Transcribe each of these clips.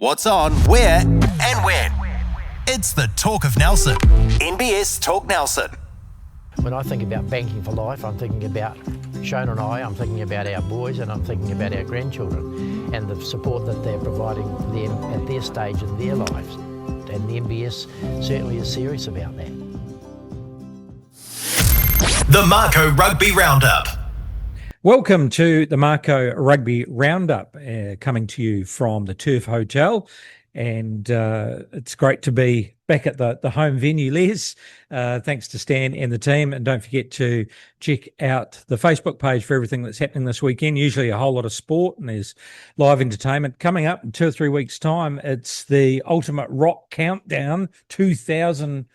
What's on, where, and when. It's the Talk of Nelson. NBS Talk Nelson. When I think about banking for life, I'm thinking about Shane and I'm thinking about our boys, and I'm thinking about our grandchildren and the support that they're providing them at their stage in their lives. And the NBS certainly is serious about that. The Mako Rugby Roundup. Welcome to the Mako Rugby Roundup, coming to you from the Turf Hotel. And it's great to be back at the home venue, Les. Thanks to Stan and the team. And don't forget to check out the Facebook page for everything that's happening this weekend. Usually a whole lot of sport, and there's live entertainment. Coming up in 2 or 3 weeks' time, it's the Ultimate Rock Countdown 2000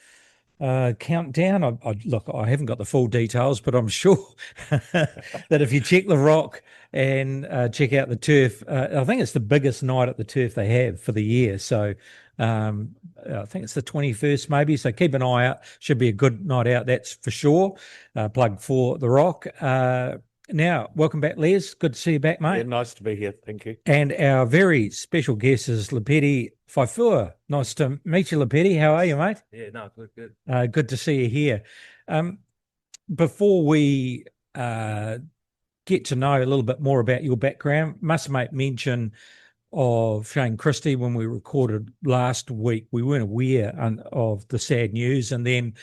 countdown. Look, I haven't got the full details, but I'm sure that if you check the Rock and check out the Turf, I think it's the biggest night at the Turf they have for the year. So I think it's the 21st maybe. So keep an eye out. Should be a good night out, that's for sure. Plug for the Rock. Now, welcome back, Les. Good to see you back, mate. Yeah, nice to be here. Thank you. And our very special guest is Lopeti Faifua. Nice to meet you, Lopeti. How are you, mate? Yeah, no, good. Good to see you here. Before we get to know a little bit more about your background, must make mention of Shane Christie. When we recorded last week, we weren't aware of the sad news, and then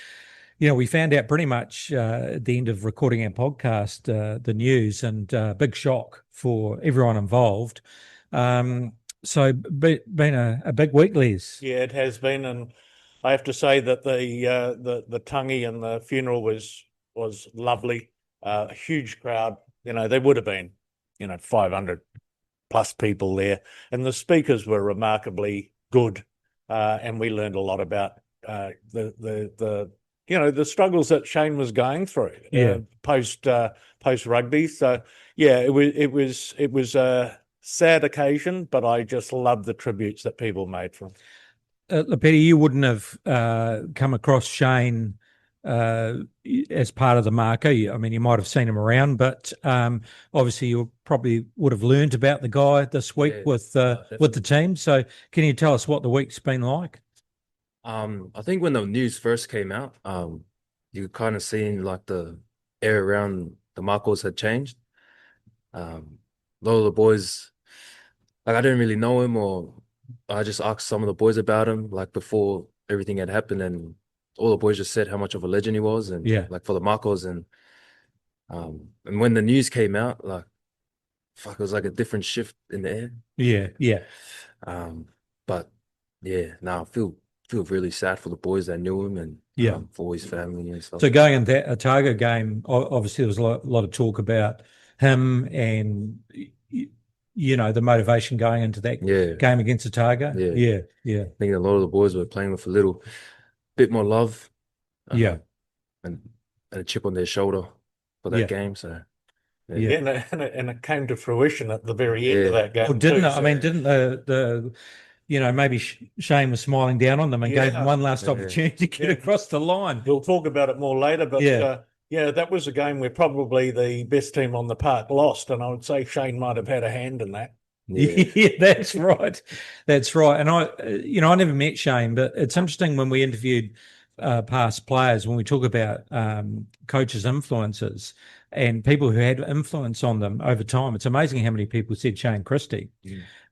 we found out pretty much at the end of recording our podcast, the news, and big shock for everyone involved. So been a big week, Les. Yeah, it has been, and I have to say that the tangi and the funeral was lovely. A huge crowd. There would have been 500 plus people there, and the speakers were remarkably good, and we learned a lot about the struggles that Shane was going through post rugby. So yeah, it was a sad occasion, but I just love the tributes that people made for him. Lopeti, you wouldn't have come across Shane as part of the Mako. I mean, you might have seen him around, but obviously you probably would have learned about the guy this week with the team. So can you tell us what the week's been like? I think when the news first came out, you kind of seen like the air around the Makos had changed. A lot of the boys, like I didn't really know him, or I just asked some of the boys about him, like before everything had happened, and all the boys just said how much of a legend he was, and like for the Makos, and when the news came out, like fuck, it was like a different shift in the air. But I feel really sad for the boys that knew him, and for his family and stuff. So going into that Otago game, obviously there was a lot of talk about him and the motivation going into that game against Otago. I think a lot of the boys were playing with a little bit more love, and a chip on their shoulder for that game. So and it came to fruition at the very end of that game. Well, didn't it? I mean, didn't the maybe Shane was smiling down on them and gave them one last opportunity to get across the line. We'll talk about it more later, but that was a game where probably the best team on the park lost, and I would say Shane might have had a hand in that. Yeah, that's right. That's right. And I never met Shane, but it's interesting when we interviewed past players, when we talk about coaches' influences and people who had influence on them over time. It's amazing how many people said Shane Christie.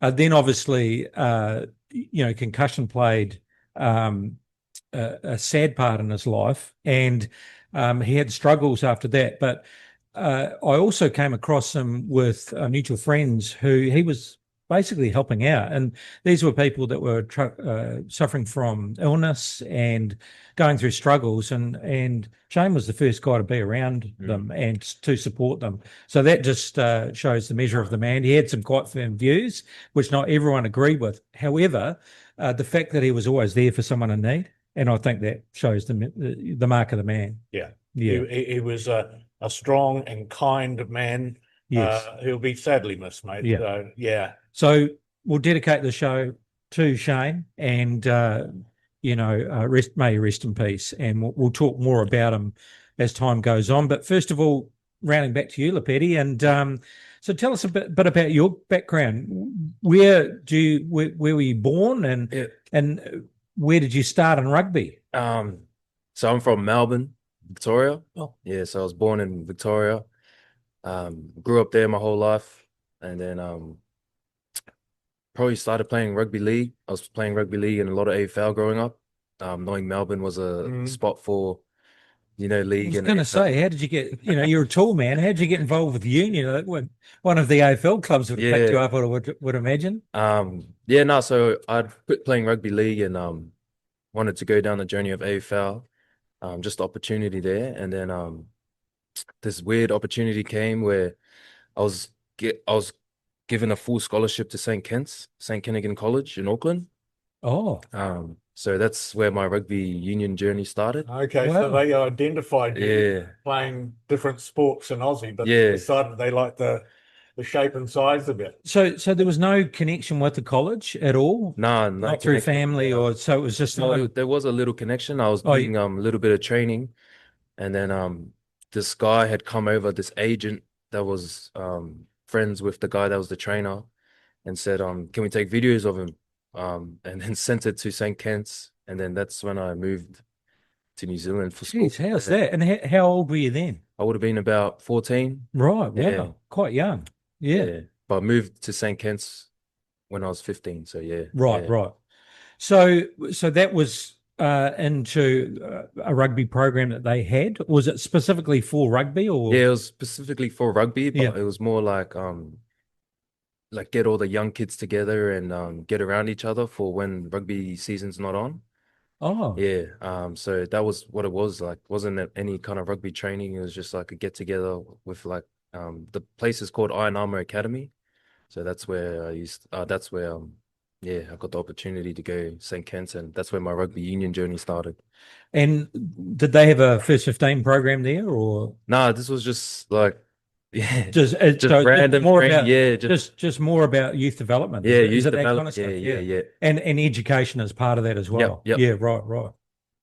Then obviously, concussion played a sad part in his life, and he had struggles after that. But I also came across him with mutual friends who he was basically helping out. And these were people that were suffering from illness and going through struggles. And Shane was the first guy to be around them and to support them. So that just shows the measure of the man. He had some quite firm views, which not everyone agreed with. However, the fact that he was always there for someone in need, and I think that shows the mark of the man. Yeah. He was a strong and kind man. Yes. Who'll be sadly missed, mate. So we'll dedicate the show to Shane, and may he rest in peace. And we'll talk more about him as time goes on. But first of all, rounding back to you, Lopeti, and So tell us a bit about your background. Where were you born, and where did you start in rugby? So I'm from Melbourne, Victoria. Oh. Yeah, so I was born in Victoria. Grew up there my whole life, and then probably started playing rugby league. I was playing rugby league and a lot of AFL growing up. Knowing Melbourne was a spot for, I league. was going to say, how did you get? You're a tall man. How did you get involved with Union? One of the AFL clubs would have picked you up, I would imagine. So I'd quit playing rugby league and wanted to go down the journey of AFL. Just opportunity there, and then this weird opportunity came where I was given a full scholarship to St. Kentigern College in Auckland. Oh, so that's where my rugby union journey started. Okay, Wow. so they identified you playing different sports in Aussie, but decided they liked the shape and size a bit. so there was no connection with the college at all? No Not through connection. family, or so it was just No, there was a little connection. I was doing a little bit of training, and then this guy had come over, this agent that was friends with the guy that was the trainer, and said, can we take videos of him? And then sent it to St. Kitts, and then that's when I moved to New Zealand for school. Jeez, how's that? And how old were you then? I would have been about 14. Right, wow, Yeah. quite young. Yeah. But I moved to St. Kitts when I was 15. So Right. So that was into a rugby program that they had. Was it specifically for rugby, or? Yeah, it was specifically for rugby, but it was more like get all the young kids together and get around each other for when rugby season's not on. Oh, yeah. So that was what it was like. Wasn't any kind of rugby training. It was just like a get together with the place is called Iron Armour Academy. So that's where I I got the opportunity to go St. Kitts, and that's where my rugby union journey started. and did they have a first 15 program there, or? Nah, this was just like, Just so random more training, about just more about youth development. youth Is it that development, kind of stuff? yeah. And education is part of that as well. Yep. Yeah, right.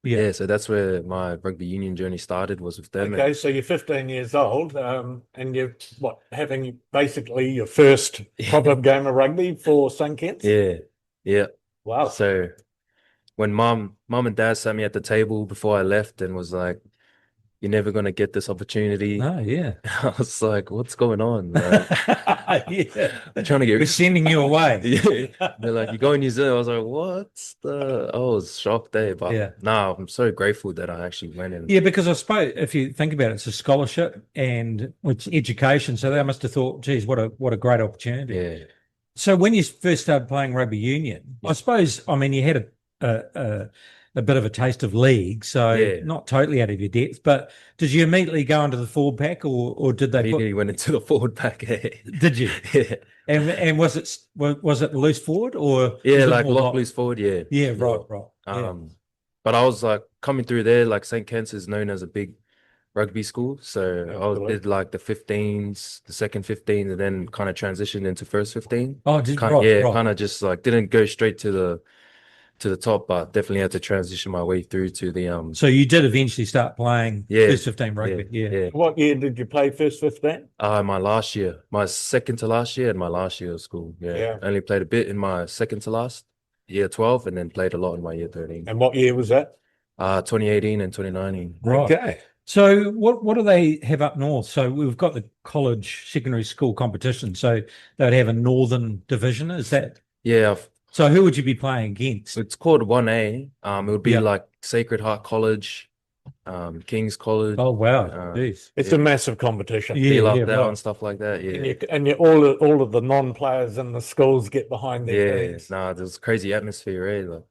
Yeah, so that's where my rugby union journey started, was with them. Okay, so you're 15 years old, and you're having basically your first proper game of rugby for St. Kitts? Yeah. Wow. So when mom and dad sat me at the table before I left and was like, "You're never gonna get this opportunity." Oh, yeah. I was like, "What's going on?" Like, Yeah. they're trying to get We're sending you away. Yeah. They're like, "You going to New Zealand?" I was like, "What's the?" I was shocked there, but no, I'm so grateful that I actually went in. Yeah, because I suppose if you think about it, it's a scholarship and it's education. So they must have thought, geez, what a great opportunity. Yeah. So when you first started playing rugby union, I suppose, I mean, you had a bit of a taste of league, so not totally out of your depth, but did you immediately go into the forward pack, or did they immediately went into the forward pack? Did you? Yeah. And was it loose forward, or like loose forward? Yeah. Yeah, right. But I was like coming through there, like St. Kitts is known as a big rugby school, so I did like the 15s, the second 15, and then kind of transitioned into first 15. Oh, kind of just like didn't go straight to the top, but definitely had to transition my way through to the So you did eventually start playing first 15 rugby. Yeah. What year did you play first 15? My last year, my second to last year, and my last year of school. I only played a bit in my second to last, year 12, and then played a lot in my year 13. And what year was that? 2018 and 2019. Right. Okay. So what do they have up north? So we've got the college secondary school competition. So they'd have a northern division. Is that? Yeah. So who would you be playing against? It's called 1A. It would be like Sacred Heart College, King's College. Oh wow. It's a massive competition. And stuff like that. Yeah. And all of the non-players in the schools get behind their teams. There's crazy atmosphere, eh? Like,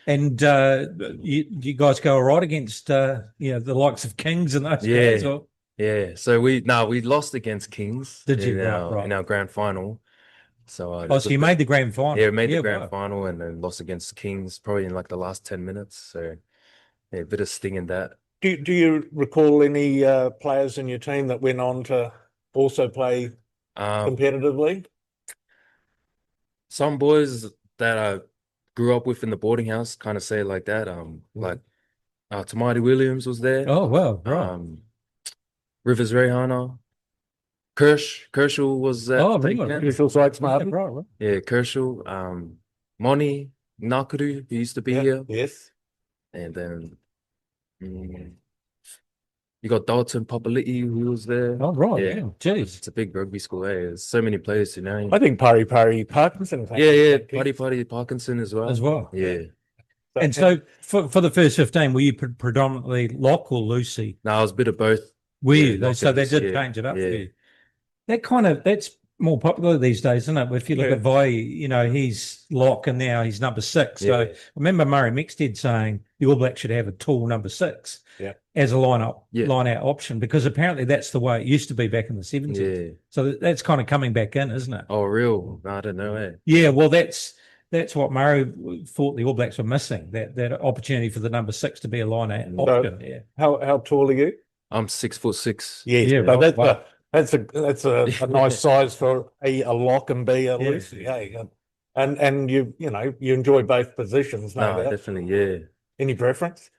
and you guys go all right against the likes of Kings and those guys? Or? Yeah. So we lost against Kings. Did you? in our grand final? So so you made the grand final? Yeah, we made the grand final and then lost against Kings probably in like the last 10 minutes. So a bit of sting in that. Do you recall any players in your team that went on to also play competitively? Some boys that I grew up with in the boarding house kind of say it like that. Like Tamati Williams was there. Oh wow, right. Rivers Rehana. Kershaw was that. Oh, thing, really? yeah. Usual Sykes Yeah, Martin. right. Yeah, Kershaw, Moni Nakuru, who used to be here, Yes. and then you got Dalton Papali'i, who was there. Oh, right. Yeah. Yeah. Jeez. It's a big rugby school. Eh? There's so many players, you know. I think Pari Parkinson. Yeah, Paddy Parkinson as well. As well. Yeah. And so for the first 15, were you predominantly lock or Lucy? No, I was a bit of both. Were Yeah, you? lock So and they Lucy, did yeah. change it up Yeah. for you. That's more popular these days, isn't it? If you look Yeah. at Vai, he's lock and now he's number 6. So Yeah. I remember Murray Mixted saying the All Blacks should have a tall number 6 as a line out option, because apparently that's the way it used to be back in the 70s. Yeah. So that's kind of coming back in, isn't it? Oh, real? No, I don't know. Eh? Yeah, well, that's what Murray thought the All Blacks were missing, that opportunity for the number 6 to be a line out option. Yeah. How tall are you? I'm 6'6". Yes, Yeah, but right. that's a nice size for a lock and B a Lucy. Hey, and you enjoy both positions. No No, doubt. definitely, yeah. Any preference?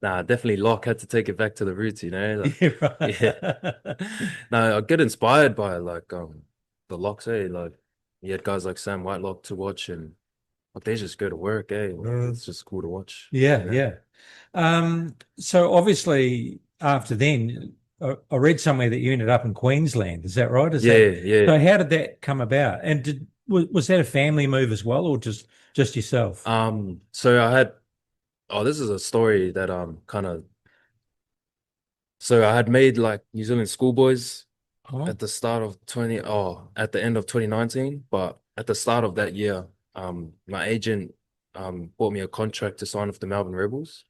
Nah, definitely lock. Had to take it back to the roots, Like, Yeah, right. yeah. No, I get inspired by like the locks, eh? Like you had guys like Sam Whitelock to watch, and like they just go to work, eh? It's just cool to watch. Yeah, you know? yeah. So obviously after then, I read somewhere that you ended up in Queensland. Is that right? Yeah. So how did that come about? And was that a family move as well, or just yourself? So I had, this is a story that so I had made like New Zealand schoolboys at the start of at the end of 2019, but at the start of that year, my agent bought me a contract to sign with the Melbourne Rebels.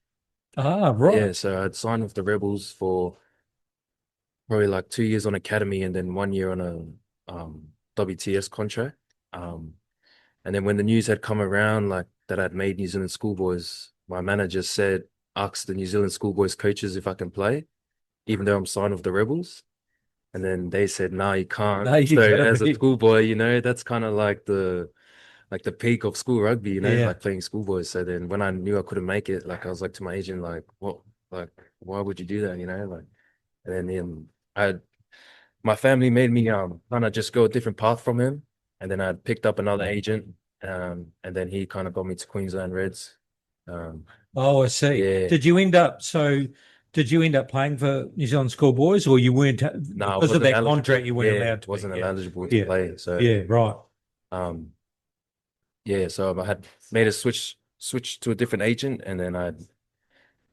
Ah, right. Yeah, so I'd signed with the Rebels for probably like 2 years on academy and then 1 year on a WTS contract. And then when the news had come around, like that I'd made New Zealand schoolboys, my manager asked the New Zealand schoolboys coaches if I can play, even though I'm signed with the Rebels. And then they said, no, you can't. No, you So gotta as a be- schoolboy, that's kind of like the peak of school rugby, Yeah. like playing schoolboys. So then when I knew I couldn't make it, like I was like to my agent, like, what, like, why would you do that? Like, and then my family made me kind of just go a different path from him. And then I picked up another agent, and then he kind of got me to Queensland Reds. Oh, I see. Yeah. Did you end up playing for New Zealand schoolboys, or you weren't? No, Because of that eligible. contract, you weren't Yeah, allowed to. wasn't be. eligible to play. So Yeah, right. So I had made a switch to a different agent, and then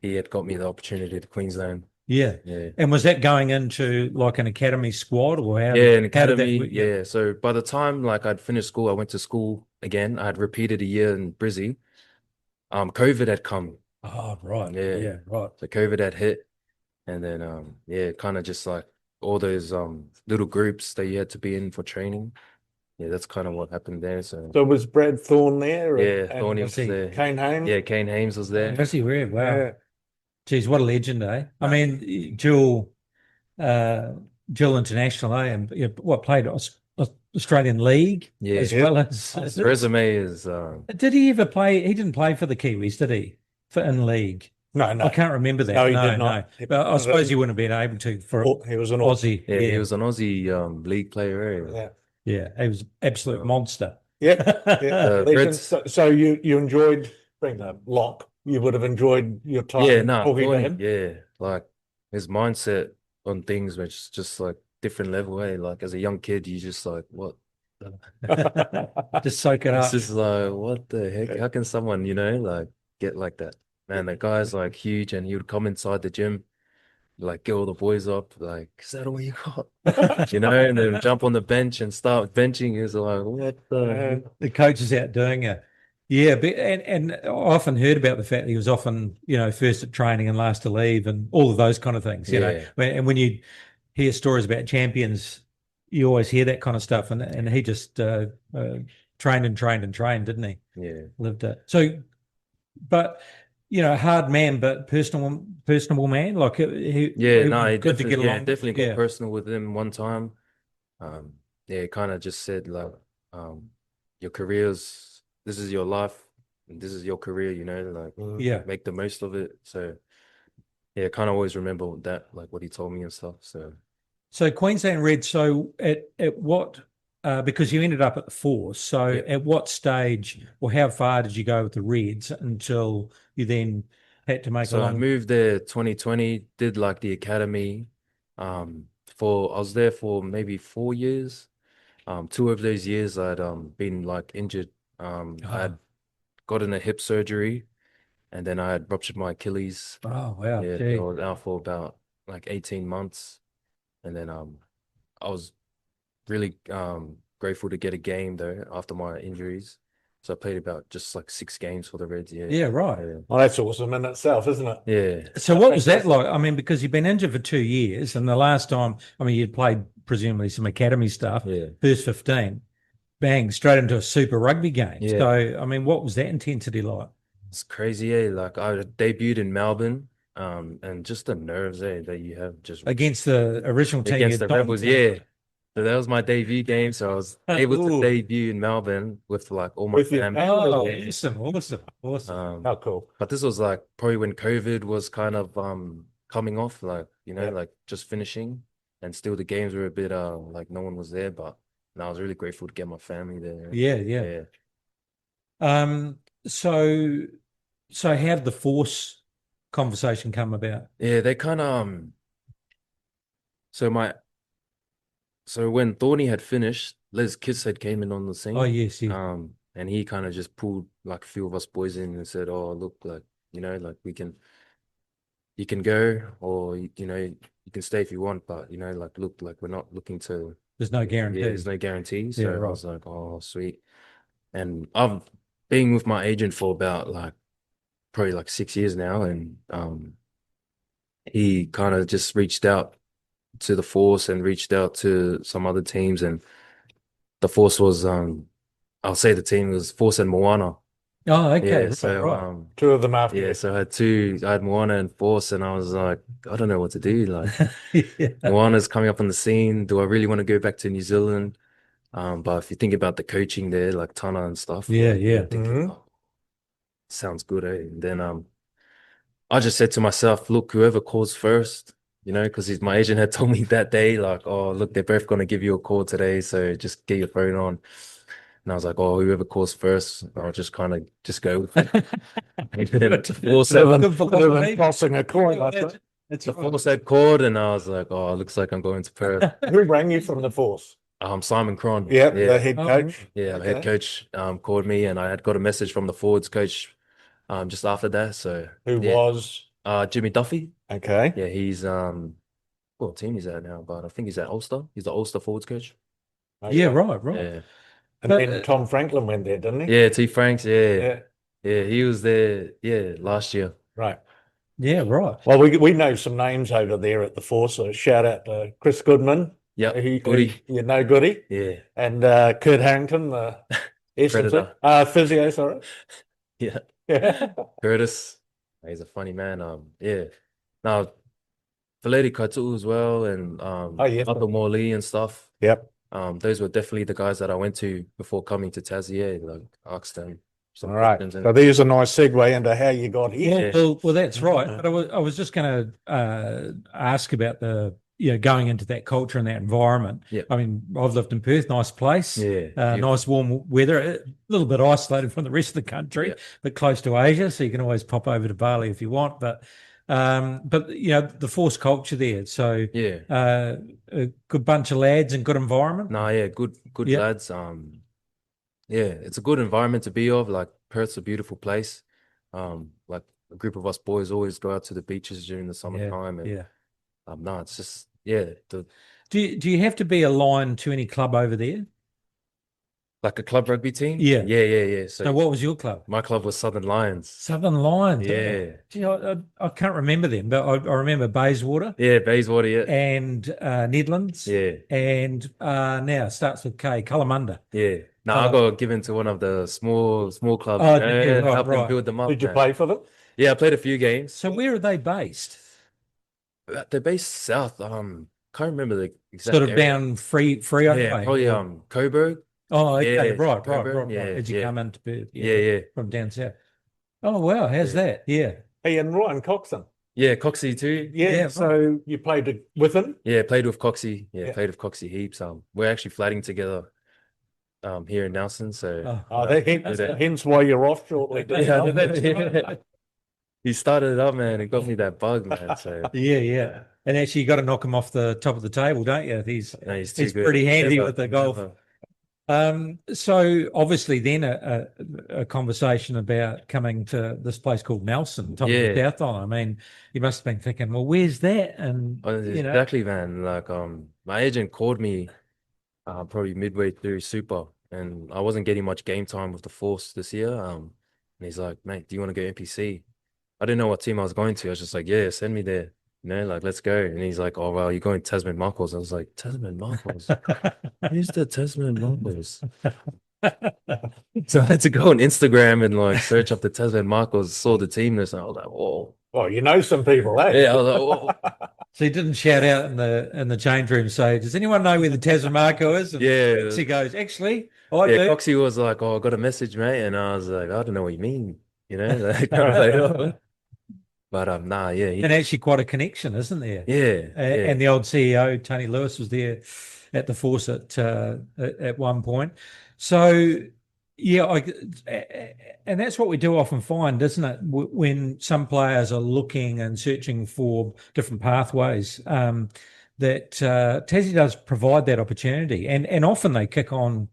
he had got me the opportunity to Queensland. Yeah. Yeah. And was that going into like an academy squad, or how? Yeah, an how did that academy. work? Yeah. So by the time like I'd finished school, I went to school again. I had repeated a year in Brizzy. COVID had come. Oh, right. Yeah. Yeah, right. So COVID had hit, and then kind of just like all those little groups that you had to be in for training. Yeah, that's kind of what happened there. So was Brad Thorne there? yeah, Thorny was there. Kane Haynes? Yeah, Kane Hames was there. That's weird. Wow. Yeah. Geez, what a legend, eh? I mean, dual international, eh? And played Australian League as well as. His resume is. Did he ever play? He didn't play for the Kiwis, did he? In league? No. I can't remember that. No, he did not. But I suppose he wouldn't have been able to for He was an Aussie. Yeah, he was an Aussie league player. Eh? Yeah. Yeah, he was an absolute monster. Yeah. Brett- So you enjoyed being a lock. You would have enjoyed your time. Yeah, no, talking to him. yeah, like his mindset on things was just like different level. Eh? Like as a young kid, you just like what. Just soak it It's up. just like, what the heck? How can someone, like get like that? Man, the guy's like huge, and he would come inside the gym, like get all the boys up, like, is that all you got? And then jump on the bench and start benching. He's like, what the heck? The coach is out doing it. Yeah, but and I often heard about the fact that he was often, first at training and last to leave and all of those kind of things, you know. And when you hear stories about champions, you always hear that kind of stuff. And he just trained and trained and trained, didn't he? Yeah. Lived it. So, but hard man, but personable man. Like he good to get along. Definitely got personal with him one time. Kind of just said like, your this is your life and this is your career, like make the most of it. So kind of always remember that, like what he told me and stuff. So So Queensland Red. So at what? Because you ended up at the Force. So at what stage or how far did you go with the Reds until you then had to make So I a long? moved there 2020, did like the academy. I was there for maybe 4 years. 2 of those years I'd been like injured. I had gotten a hip surgery, and then I had ruptured my Achilles. Oh wow! Yeah, Gee. I was out for about like 18 months, and then I was really grateful to get a game though after my injuries. So I played about just like 6 games for the Reds. Yeah. Yeah, right. Yeah. Well, that's awesome in itself, isn't it? Yeah. So what was that like? I mean, because you've been injured for 2 years, and the last time, I mean, you'd played presumably some academy stuff. Yeah. First 15, bang, straight into a Super Rugby game. Yeah. So, I mean, what was that intensity like? It's crazy, yeah. Like I debuted in Melbourne, and just the nerves, that you have just Against the original team against the you'd Rebels, yeah. So that was my debut game. So I was able to Ooh. debut in Melbourne with like all my With your family. Oh, Yeah. awesome. How cool. But this was like probably when COVID was kind of coming off, like Yeah. like just finishing, and still the games were a bit like no one was there. But I was really grateful to get my family there. Yeah. So how did the Force conversation come about? Yeah, they kind of so when Thorny had finished, Les Kiss had came in on the scene. Oh, yes. And he kind of just pulled like a few of us boys in and said, "Oh, look, like like you can go, or you can stay if you want, but like look, like we're not looking to." There's no guarantee. Yeah, there's no guarantee. So Yeah, I right. was like, "Oh, sweet." And I've been with my agent for about like probably like 6 years now, and he kind of just reached out to the Force and reached out to some other teams, and the Force was I'll say the team was Force and Moana. Oh, okay. Yeah, so right. Two of them after yeah, you. so I had Moana and Force, and I was like, I don't know what to do. Like Yeah. Moana's coming up on the scene. Do I really want to go back to New Zealand? But if you think about the coaching there, like Tana and stuff, Yeah, like, yeah. you're thinking, oh, sounds good, eh? And then I just said to myself, look, whoever calls first, because my agent had told me that day, like, oh, look, they're both gonna give you a call today, so just get your phone on. And I was like, oh, whoever calls first, I'll just kind of just go with it. And then Force had Tossing a coin like that. the Force had called, and I was like, oh, it looks like I'm going to Perth. Who rang you from the Force? Simon Cron. Yep, Yeah. the head Oh, coach. Yeah, Okay. the head coach called me, and I had got a message from the forwards coach just after that. So Who yeah. was? Jimmy Duffy. Okay. Yeah, he's what team he's at now, but I think he's at Ulster. He's the Ulster forwards coach. Okay. Yeah, right. Yeah. And then Tom Franklin went there, didn't he? Yeah, T Franks, Yeah. Yeah, he was there, last year. Right. Yeah, right. Well, we know some names over there at the Force. So shout out to Chris Goodman. Yeah, Goody. Goody. Yeah. And Kurt Harrington, the Predator. physio, sorry. Yeah. Yeah. Curtis. He's a funny man. Yeah. Now Valeti Katu as well, and yeah. Upper Morley and stuff. Yep. Those were definitely the guys that I went to before coming to Tassie, like asked them some All right. questions. So there's a nice segue into how you got here. Well, that's right. But I was just going to ask about the going into that culture and that environment. Yeah. I mean, I've lived in Perth, nice place. Yeah. Nice warm weather, a little bit isolated from the rest of the country, but close to Asia, so you can always pop over to Bali if you want. But the Force culture there. So a good bunch of lads and good environment. No, yeah, good lads. It's a good environment to be of. Like Perth's a beautiful place. Like a group of us boys always go out to the beaches during the summertime. And, no, it's just Do you have to be aligned to any club over there? Like a club rugby team? Yeah. So what was your club? my club was Southern Lions. Southern Lions. Yeah. Gee, I can't remember them, but I remember Bayswater. Yeah, Bayswater, yeah. And Nedlands. Yeah. And now it starts with K, Kalamunda. Yeah. No, I got given to one of the small clubs. Oh, help them build them up. Did you play for them? Yeah, I played a few games. So where are they based? They're based south. Can't remember the exact sort of area. down Freo way. Probably Coburg. Oh, okay, Yeah, right. Coburg. Yeah, As you come into Perth, Yeah. from down south. Oh wow, how's that? Yeah. Hey, and Ryan Coxon. Yeah, Coxie too. Yeah, so you played with him? Yeah, played with Coxie. Yeah. Played with Coxie heaps. We're actually flatting together here in Nelson. So hence why you're off shortly. yeah. He started it up, man. It got me that bug, man. So Yeah. And actually, you got to knock him off the top of the table, don't you? He's too good. pretty handy with the golf. So obviously, then a conversation about coming to this place called Nelson, top of the South Island. I mean, you must have been thinking, well, where's that? And exactly, man. Like, my agent called me probably midway through Super, and I wasn't getting much game time with the Force this year. And he's like, mate, do you want to go NPC? I didn't know what team I was going to. I was just like, yeah, send me there. Like, let's go. And he's like, oh, well, you're going Tasman Mako. I was like, Tasman Mako? Who's the Tasman Mako? So I had to go on Instagram and like search up the Tasman Mako, saw the team list, and I was like, whoa. Well, you know some people, eh? Yeah, I was like, whoa. So he didn't shout out in the change room, say, does anyone know where the Tasman Mako is? And he goes, actually, I do. Coxie was like, oh, I got a message, mate. And I was like, I don't know what you mean. But nah, yeah. And actually quite a connection, isn't there? Yeah. And the old CEO, Tony Lewis, was there at the Force at one point. So, yeah, and that's what we do often find, isn't it? When some players are looking and searching for different pathways, that Tassie does provide that opportunity. And often they kick on,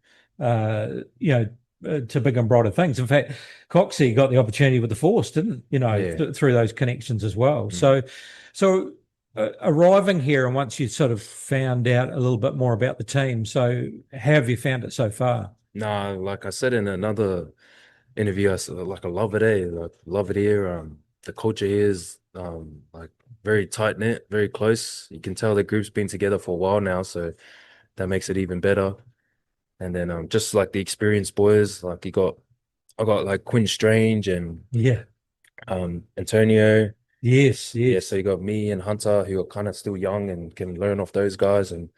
to bigger and brighter things. In fact, Coxie got the opportunity with the Force, didn't through those connections as well. So arriving here, and once you sort of found out a little bit more about the team, so how have you found it so far? Nah, like I said in another interview, I said, like, I love it, Like, love it here. The culture here is like very tight knit, very close. You can tell the group's been together for a while now, so that makes it even better. And then just like the experienced boys, like I got like Quinn Strange and Antonio. Yes. Yeah, so you got me and Hunter, who are kind of still young and can learn off those guys. And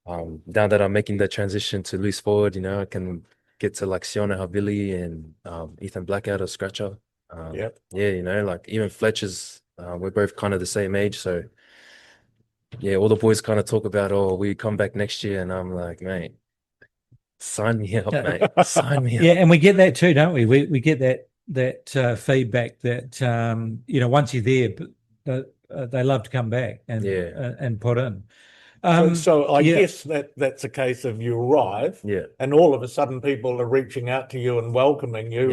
now that I'm making the transition to loose forward, I can get to like Siona Havili and Ethan Blackout or Scratcher. Yeah, like even Fletcher's, we're both kind of the same age. So yeah, all the boys kind of talk about, oh, we come back next year. And I'm like, mate, sign me up, mate. Sign me up. Yeah, and we get that too, don't we? We get that feedback that once you're there, they love to come back and put in. So I guess that's a case of you arrive, and all of a sudden people are reaching out to you and welcoming you,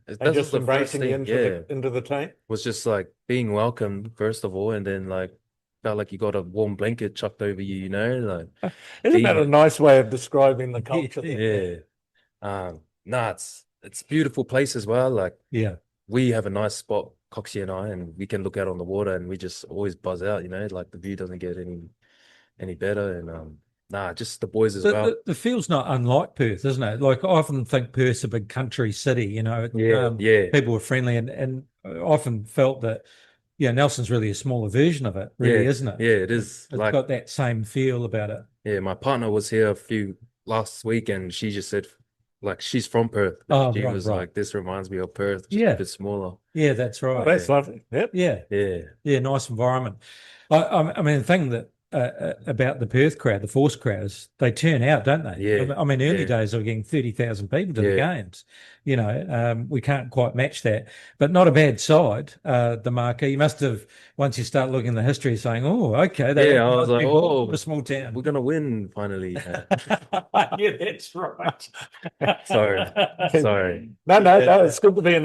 and just embracing you into the team. Was just like being welcomed first of all, and then like felt like you got a warm blanket chucked over you, like. Isn't that a nice way of describing the culture? It's a beautiful place as well. Like, we have a nice spot, Coxie and I, and we can look out on the water, and we just always buzz out. Like the view doesn't get any better, and just the boys as well. The field's not unlike Perth, isn't it? Like, I often think Perth's a big country city. People are friendly, and I often felt that. Yeah, Nelson's really a smaller version of it, really, isn't it? Yeah, it is. It's got that same feel about it. Yeah, my partner was here last week, and she just said, like, she's from Perth. She was like, this reminds me of Perth, just a bit smaller. Yeah, that's right. Oh, that's lovely. Yep. Yeah, nice environment. I mean, the thing that about the Perth crowd, the Force crowds, they turn out, don't they? Yeah. I mean, early days they were getting 30,000 people to the games. We can't quite match that, but not a bad side. The Mako, you must have, once you start looking at the history, saying, "Oh, okay." I was like, "Oh, a small town. We're gonna win finally." Yeah, that's right. Sorry. No. It's good to be in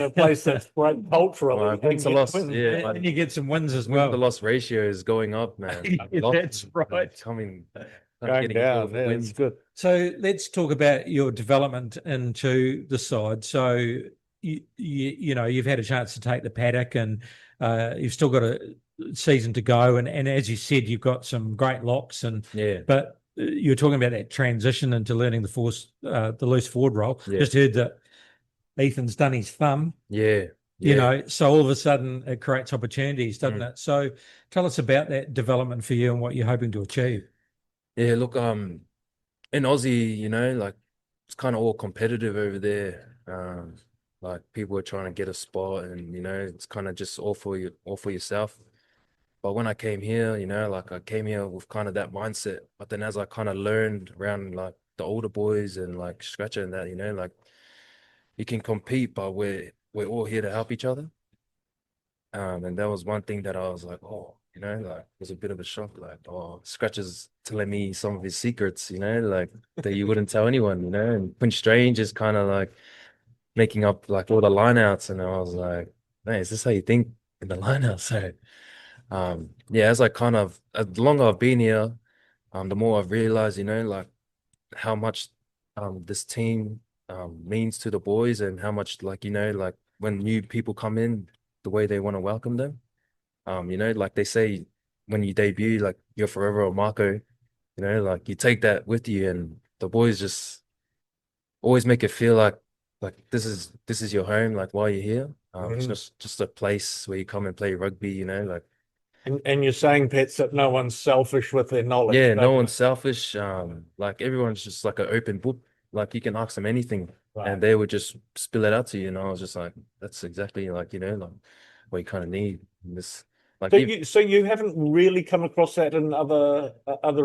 a place that's great culturally. Thanks a lot. And you get some wins as well. The loss ratio is going up, man. That's right. Going down. Yeah, it's good. So let's talk about your development into the side. So you've had a chance to take the paddock, and you've still got a season to go. And as you said, you've got some great locks. But you're talking about that transition into learning the Force, the loose forward role. Just heard that Ethan's done his thumb. So all of a sudden it creates opportunities, doesn't it? So tell us about that development for you and what you're hoping to achieve. Yeah, look, in Aussie, like, it's kind of all competitive over there. like people are trying to get a spot, and it's kind of just all for you, all for yourself. But when I came here, like I came here with kind of that mindset. But then as I kind of learned around like the older boys and like Scratcher and that, like you can compete, but we're all here to help each other. And that was one thing that I was like, oh, like it was a bit of a shock. Like, oh, Scratcher's telling me some of his secrets, like that you wouldn't tell anyone, and Quinn Strange is kind of like making up like all the lineouts, and I was like, man, is this how you think in the lineout? So, yeah, as the longer I've been here, the more I've realized, like how much this team means to the boys, and how much like like when new people come in, the way they want to welcome them. Like they say when you debut, like you're forever a Mako, like you take that with you, and the boys just always make it feel like this is your home, like while you're here. It's just a place where you come and play rugby, like. And you're saying, Pets, that no one's selfish with their knowledge. Yeah, no one's selfish. Like everyone's just like an open book. Like you can ask them anything, and they would just spill it out to you. And I was just like, that's exactly like like what you kind of need in this. Like, so you haven't really come across that in other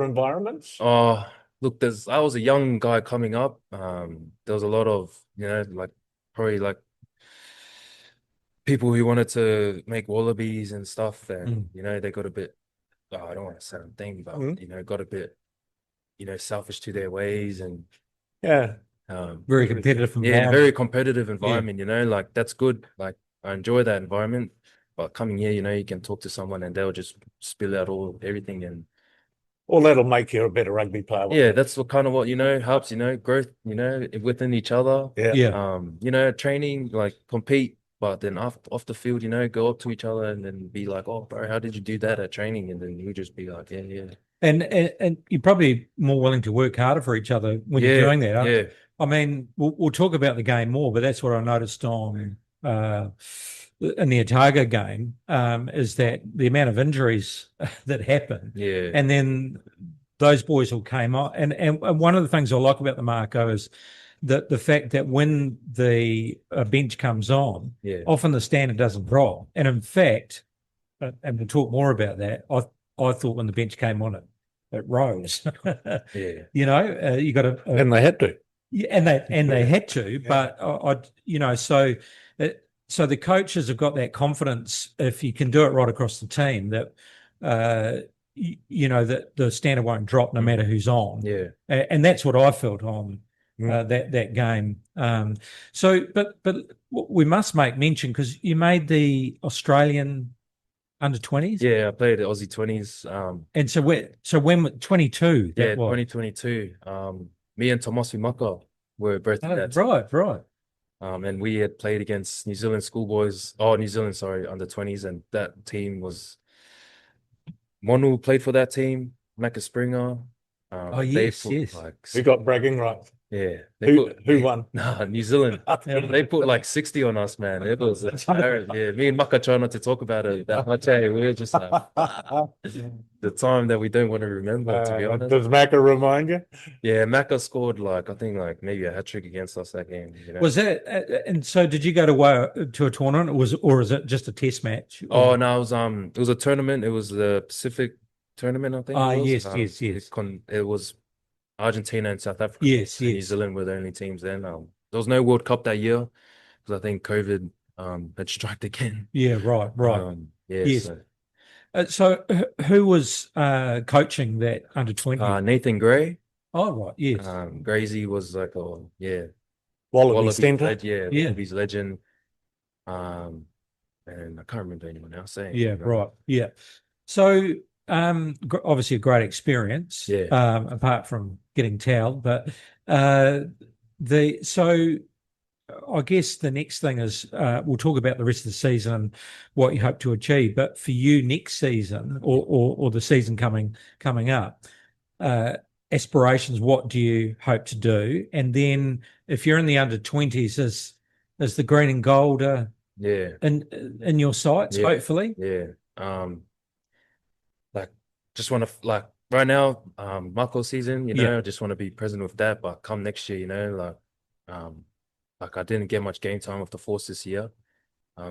environments? oh, look, I was a young guy coming up. There was a lot of like probably like people who wanted to make wallabies and stuff, and they got a bit. Oh, I don't want to say anything, but got a bit selfish to their ways, and Very competitive environment. very competitive environment. Like that's good. Like I enjoy that environment, but coming here, you can talk to someone and they'll just spill out everything, and well, that'll make you a better rugby player. Yeah, that's what helps, growth, within each other. Training, like compete, but then off the field, go up to each other and then be like, oh, bro, how did you do that at training? And then you just be like, yeah. And you're probably more willing to work harder for each other when you're doing that. Yeah. I mean, we'll talk about the game more, but that's what I noticed on in the Otago game, is that the amount of injuries that happen. Yeah. And then those boys all came on. And one of the things I like about the Mako is that the fact that when the bench comes on, often the standard doesn't drop. And in fact, and we'll talk more about that, I thought when the bench came on, it rose. Yeah. You got to, and they had to. Yeah, and they had to, but so the coaches have got that confidence if you can do it right across the team that that the standard won't drop no matter who's on. Yeah, and that's what I felt on that game. But we must make mention because you made the Australian under-20s. Yeah, I played the Aussie 20s. And so when 22? Yeah, 2022. Me and Tasman Mako were both in that. Right. And we had played against New Zealand under 20s, and that team was Monu played for that team, Macca Springer. Yes. We got bragging rights. Yeah. Who won? Nah, New Zealand. They put like 60 on us, man. It was yeah. Me and Maka try not to talk about it that much. Hey, we were just like the time that we don't want to remember, to be honest. Does Maka remind you? Yeah, Maka scored I think maybe a hat trick against us that game. Was that and so did you go to a tournament or is it just a test match? Oh no, it was a tournament. It was the Pacific tournament, I think. Yes. It was Argentina and South Africa. Yes. New Zealand were the only teams then. There was no World Cup that year because I think COVID had struck again. Yeah, right. Yes. So who was coaching that under 20? Nathan Gray. Oh, right. Yes. Grazy was like Wallaby centre. Wallaby's legend. And I can't remember anyone else saying. Yeah, right. Yeah. So obviously a great experience. Yeah. Apart from getting towelled, but so I guess the next thing is we'll talk about the rest of the season and what you hope to achieve. But for you next season or the season coming up, aspirations, what do you hope to do? And then if you're in the under 20s, is the green and gold in your sights, hopefully? Yeah. Just want to right now, Mako season, I just want to be present with that. But come next year, like I didn't get much game time with the Force this year.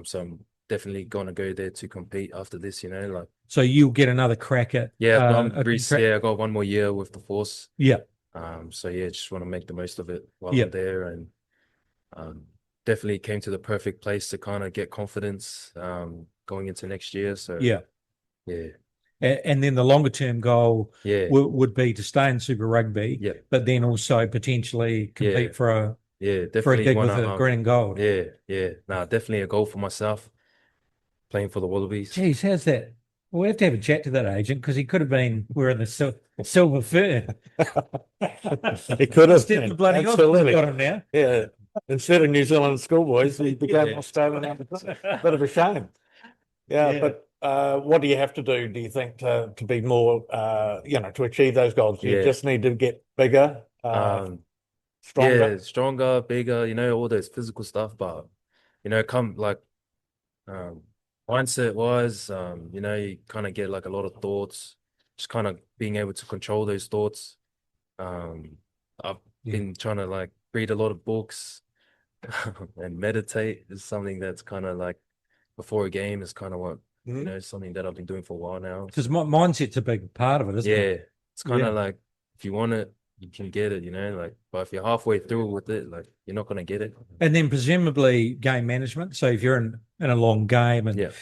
So I'm definitely gonna go there to compete after this, like. So you'll get another crack at Yeah, I I got one more year with the Force. Yeah. So yeah, just want to make the most of it while Yeah. I'm there, and definitely came to the perfect place to kind of get confidence going into next year. So Yeah. yeah. And then the longer term goal Yeah. would be to stay in Super Rugby, Yeah. but then also potentially compete for a definitely gig with a green and gold. Yeah. No, definitely a goal for myself, playing for the Wallabies. Geez, how's that? Well, we have to have a chat to that agent because he could have been wearing the silver fur. He could have Stepped been. the bloody off. Absolutely. Got him now. Yeah. Instead of New Zealand schoolboys, he became Australian. Bit of a shame. Yeah. But what do you have to do you think, to be more, to achieve those goals? Do you just need to get bigger, stronger? Yeah, stronger, bigger, all those physical stuff. But, come like mindset wise, you kind of get like a lot of thoughts, just kind of being able to control those thoughts. I've been trying to like read a lot of books and meditate is something that's kind of like before a game is kind of what, something that I've been doing for a while now. Because mindset's a big part of it, isn't it? Yeah, it's kind of like if you want it, you can get it, like, but if you're halfway through with it, like you're not going to get it. And then presumably game management. So if you're in a long game and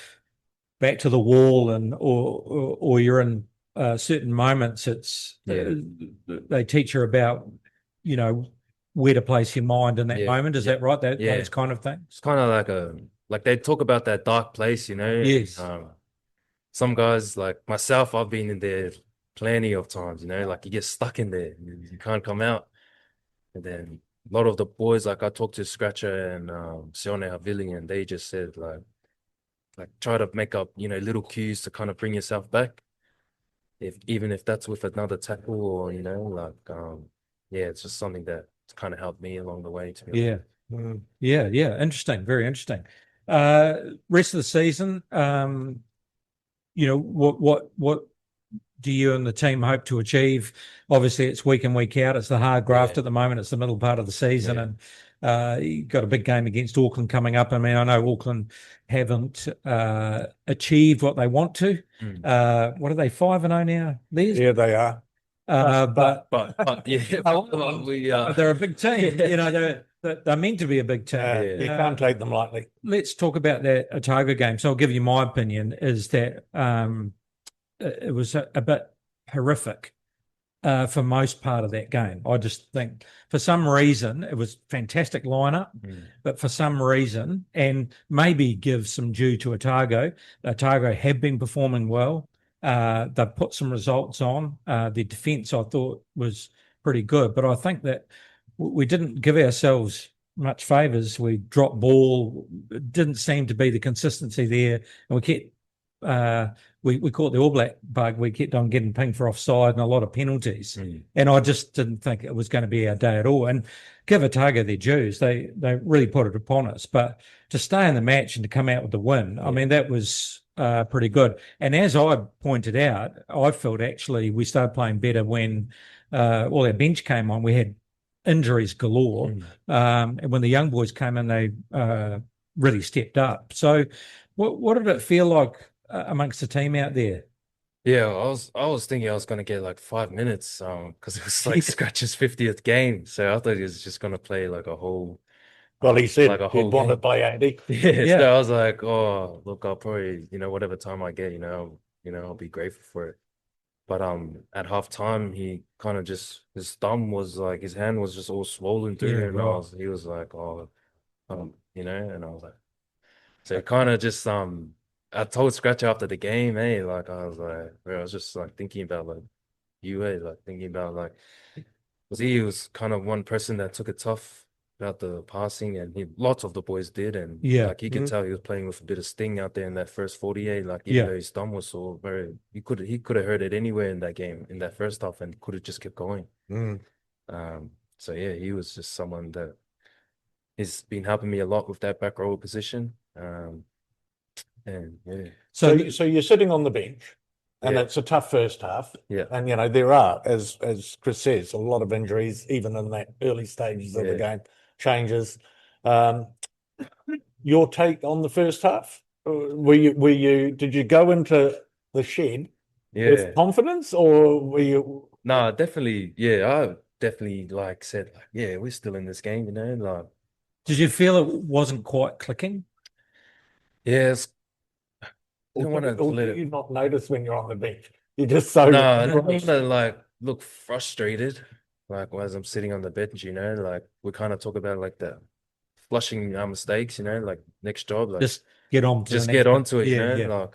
back to the wall and or you're in certain moments, it's they teach you about, where to place your mind in that moment. Is that right? Those kind of things. It's kind of like they talk about that dark place, Yes. Some guys like myself, I've been in there plenty of times, like you get stuck in there, you can't come out. And then a lot of the boys, like I talked to Scratcher and Sione Havili, and they just said like try to make up, little cues to kind of bring yourself back. Even if that's with another tackle or, it's just something that kind of helped me along the way, to be honest. Yeah. Interesting. Very interesting. Rest of the season, what do you and the team hope to achieve? Obviously, it's week in, week out. It's the hard graft at the moment. It's the middle part of the season, and you've got a big game against Auckland coming up. I mean, I know Auckland haven't achieved what they want to. What are they, 5-0 now? Les? Yeah, they are. But yeah, they're a big team. They're meant to be a big team. You can't take them lightly. Let's talk about that Otago game. So I'll give you my opinion. Is that it was a bit horrific for most part of that game. I just think for some reason it was fantastic lineup, but for some reason, and maybe give some due to Otago have been performing well. They've put some results on. The defence I thought was pretty good, but I think that we didn't give ourselves much favours. We dropped ball. It didn't seem to be the consistency there, and we kept. We caught the All Black bug. We kept on getting pinged for offside and a lot of penalties. And I just didn't think it was going to be our day at all. And give Otago their dues. They really put it upon us. But to stay in the match and to come out with the win, I mean, that was pretty good. And as I pointed out, I felt actually we started playing better when all our bench came on. We had injuries galore. And when the young boys came in, they really stepped up. So what did it feel like amongst the team out there? Yeah, I was thinking I was gonna get like 5 minutes, because it was like Scratch's 50th game, so I thought he was just gonna play like a whole. Well, he said like a he'd whole want to game. play 80. Yeah, so I was like, oh, look, I'll probably, whatever time I get, I'll be grateful for it. But at halftime, he kind of just his hand was just all swollen through, Yeah, and right. he was like, oh, and I was like, so kind of just I told Scratcher after the game, hey, like I was just like thinking about like thinking about like, because he was kind of one person that took it tough about the passing, and lots of the boys did, and like he could tell he was playing with a bit of sting out there in that first 48. Like even though his thumb was so he could have heard it anywhere in that game in that first half, and could have just kept going. So yeah, he was just someone that has been helping me a lot with that back row position. And yeah, So you're sitting on the bench, and it's a tough first half. Yeah. And there are, as Chris says, a lot of injuries even in that early stages of the game, changes. Your take on the first half? Did you go into the shed with confidence, or were you? No, definitely. Yeah, I definitely said yeah, we're still in this game, Did you feel it wasn't quite clicking? Yes. Or, Don't want to or let do it. you not notice when you're on the bench? You're just so No, I don't want to look frustrated, as I'm sitting on the bench. We kind of talk about the flushing our mistakes. Next job, Just get on. just get onto it. Yeah.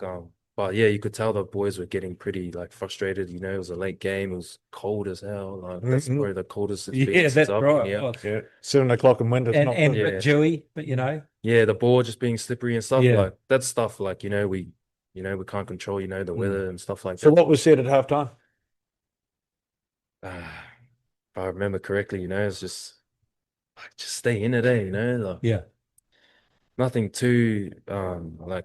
But yeah, you could tell the boys were getting pretty frustrated. It was a late game. It was cold as hell. That's probably the coldest it's been Yeah, since that's I've right. been here. Yeah, 7 o'clock in winter. And a Yeah. bit dewy, but Yeah, the ball just being slippery and stuff. Yeah. That stuff. We can't control. The weather and stuff like So that. what was said at halftime? If I remember correctly, it's just stay in it, yeah. nothing too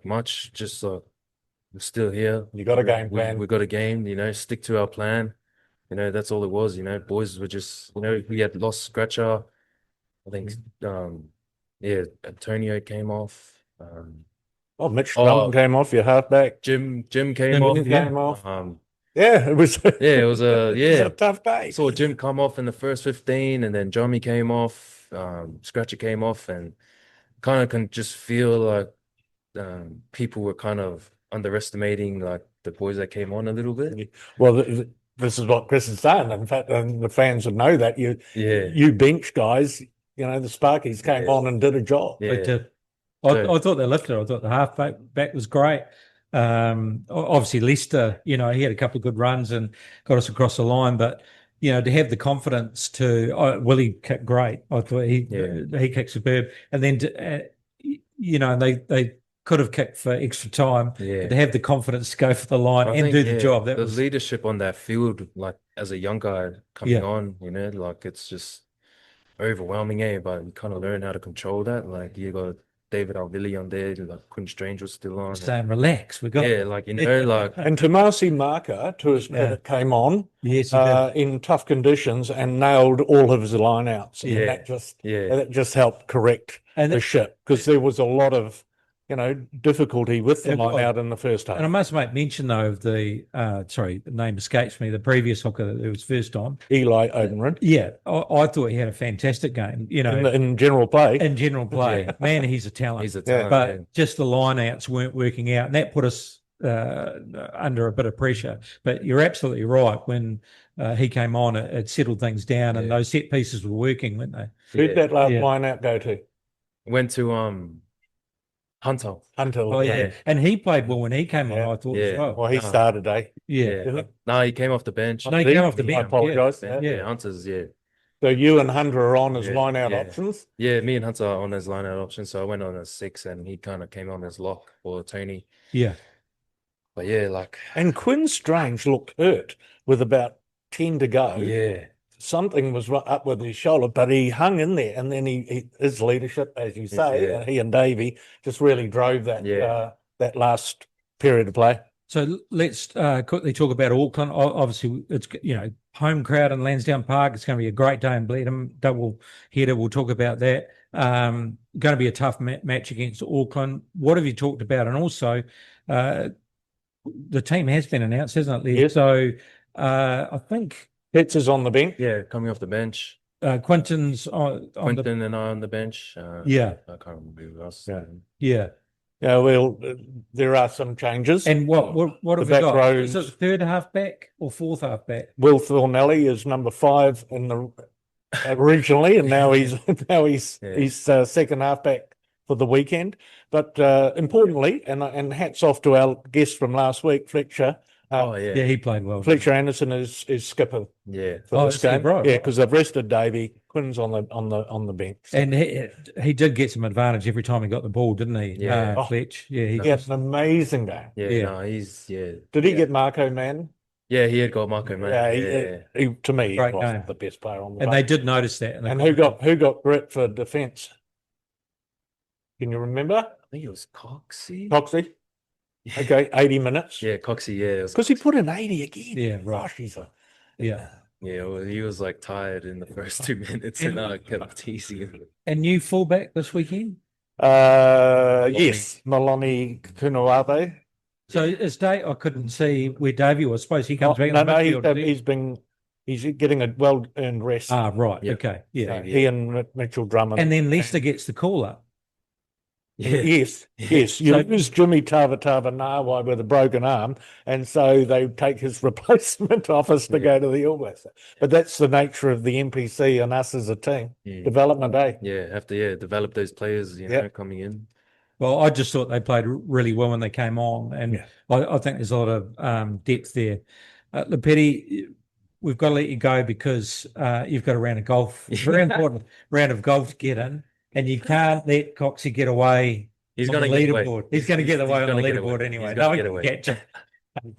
much. Just we're still here. You got a game plan. We got a game. Stick to our plan. That's all it was. Boys were just we had lost Scratcher. I think Antonio came off. Mitch Drummond came off, your halfback. Jim came off. Came off. It was. It was a tough day. Saw Jim come off in the first 15, and then Johnny came off. Scratcher came off, and kind of can just feel people were kind of underestimating the boys that came on a little bit. Well, this is what Chris is saying. In fact, and the fans would know that you bench guys. The Sparkies came on and did a job. Yeah. I thought they lifted. I thought the halfback was great. Obviously Leicester, he had a couple of good runs and got us across the line, but to have the confidence Willie kicked great. I thought he kicked superb, and then they could have kicked for extra time. But to have the confidence to go for the line and do the job. That was leadership on that field. As a young guy coming on, it's just overwhelming. But you kind of learn how to control that. You got David Alvili on there, Quinn Strange was still on. Saying relax, we got and Tasman Mako, to his credit, came on in tough conditions and nailed all of his lineouts. That just helped correct the ship, because there was a lot of difficulty with the line out in the first half. And I must make mention though of the the name escapes me, the previous hooker that was first on, Eli Odenrid. Yeah, I thought he had a fantastic game. In general play. In general play, man, he's a talent. He's a talent, but just the lineouts weren't working out, and that put us under a bit of pressure. But you're absolutely right. When he came on, it settled things down, and those set pieces were working, weren't they? Who'd that last lineout go to? Went to Hunter. Oh yeah, and he played well when he came on. I thought as well. Well, he started, No, he came off the bench. No, he came off the bench. I apologise. Hunter's. So you and Hunter are on as line-out options? Yeah, me and Hunter are on as line-out options. So I went on as 6, and he kind of came on as lock for Tony. Yeah. But And Quinn Strange looked hurt with about 10 to go. Yeah. Something was up with his shoulder, but he hung in there, and then his leadership, as you say, he and Davey just really drove that that last period of play. So let's quickly talk about Auckland. Obviously, it's home crowd in Lansdowne Park. It's going to be a great day in Blenheim. Double header. We'll talk about that. Going to be a tough match against Auckland. What have you talked about? And also, the team has been announced, hasn't it? Yes. So I think Pitts is on the bench. Yeah, coming off the bench. Quinton's Quinton and I on the bench. I can't remember who else. Yeah. Well, there are some changes. And what have we got? Row, is it third halfback or fourth halfback? Will Thornelli is number 5 in the originally, and now he's second halfback for the weekend. But importantly, and hats off to our guest from last week, Fletcher. He played well. Fletcher Anderson is skipper. For this game, right? Yeah, because they've rested Davey. Quinn's on the bench, and he did get some advantage every time he got the ball, didn't he? Fletch. Yeah, he had an amazing game. Did he get Marco Man? Yeah, he had got Marco Man. He to me, he wasn't the best player on the. And they did notice that. And who got grit for defence? Can you remember? I think it was Coxie. Okay, 80 minutes. Yeah, Coxie. Yeah, because he put in 80 again. Yeah, right. Gosh, he's a Yeah, well, he was like tired in the first 2 minutes, and I kept teasing him. And new fullback this weekend. Yes, Maloney Kunuabe. So is Dave? I couldn't see where Davey was. I suppose he comes back in No, the midfield. he's getting a well-earned rest. Ah, right. Yep. Okay. Yeah. He and Mitchell Drummond. And then Leicester gets the call up. Yeah. Yes. You So- lose Jimmy Tavatava with a broken arm, and so they take his replacement office to go to the All Blacks. But that's the nature of the NPC and us as a team. Yeah. Development, eh? Yeah, have to develop those players, coming in. Well, I just thought they played really well when they came on, and I think there's a lot of depth there. Lopeti, we've got to let you go because you've got a round of golf, very important round of golf to get in, and you can't let Coxie get away. He's on going the to get leaderboard. He's going to get away on the gonna get leaderboard away. anyway. He's No gonna one get can away. catch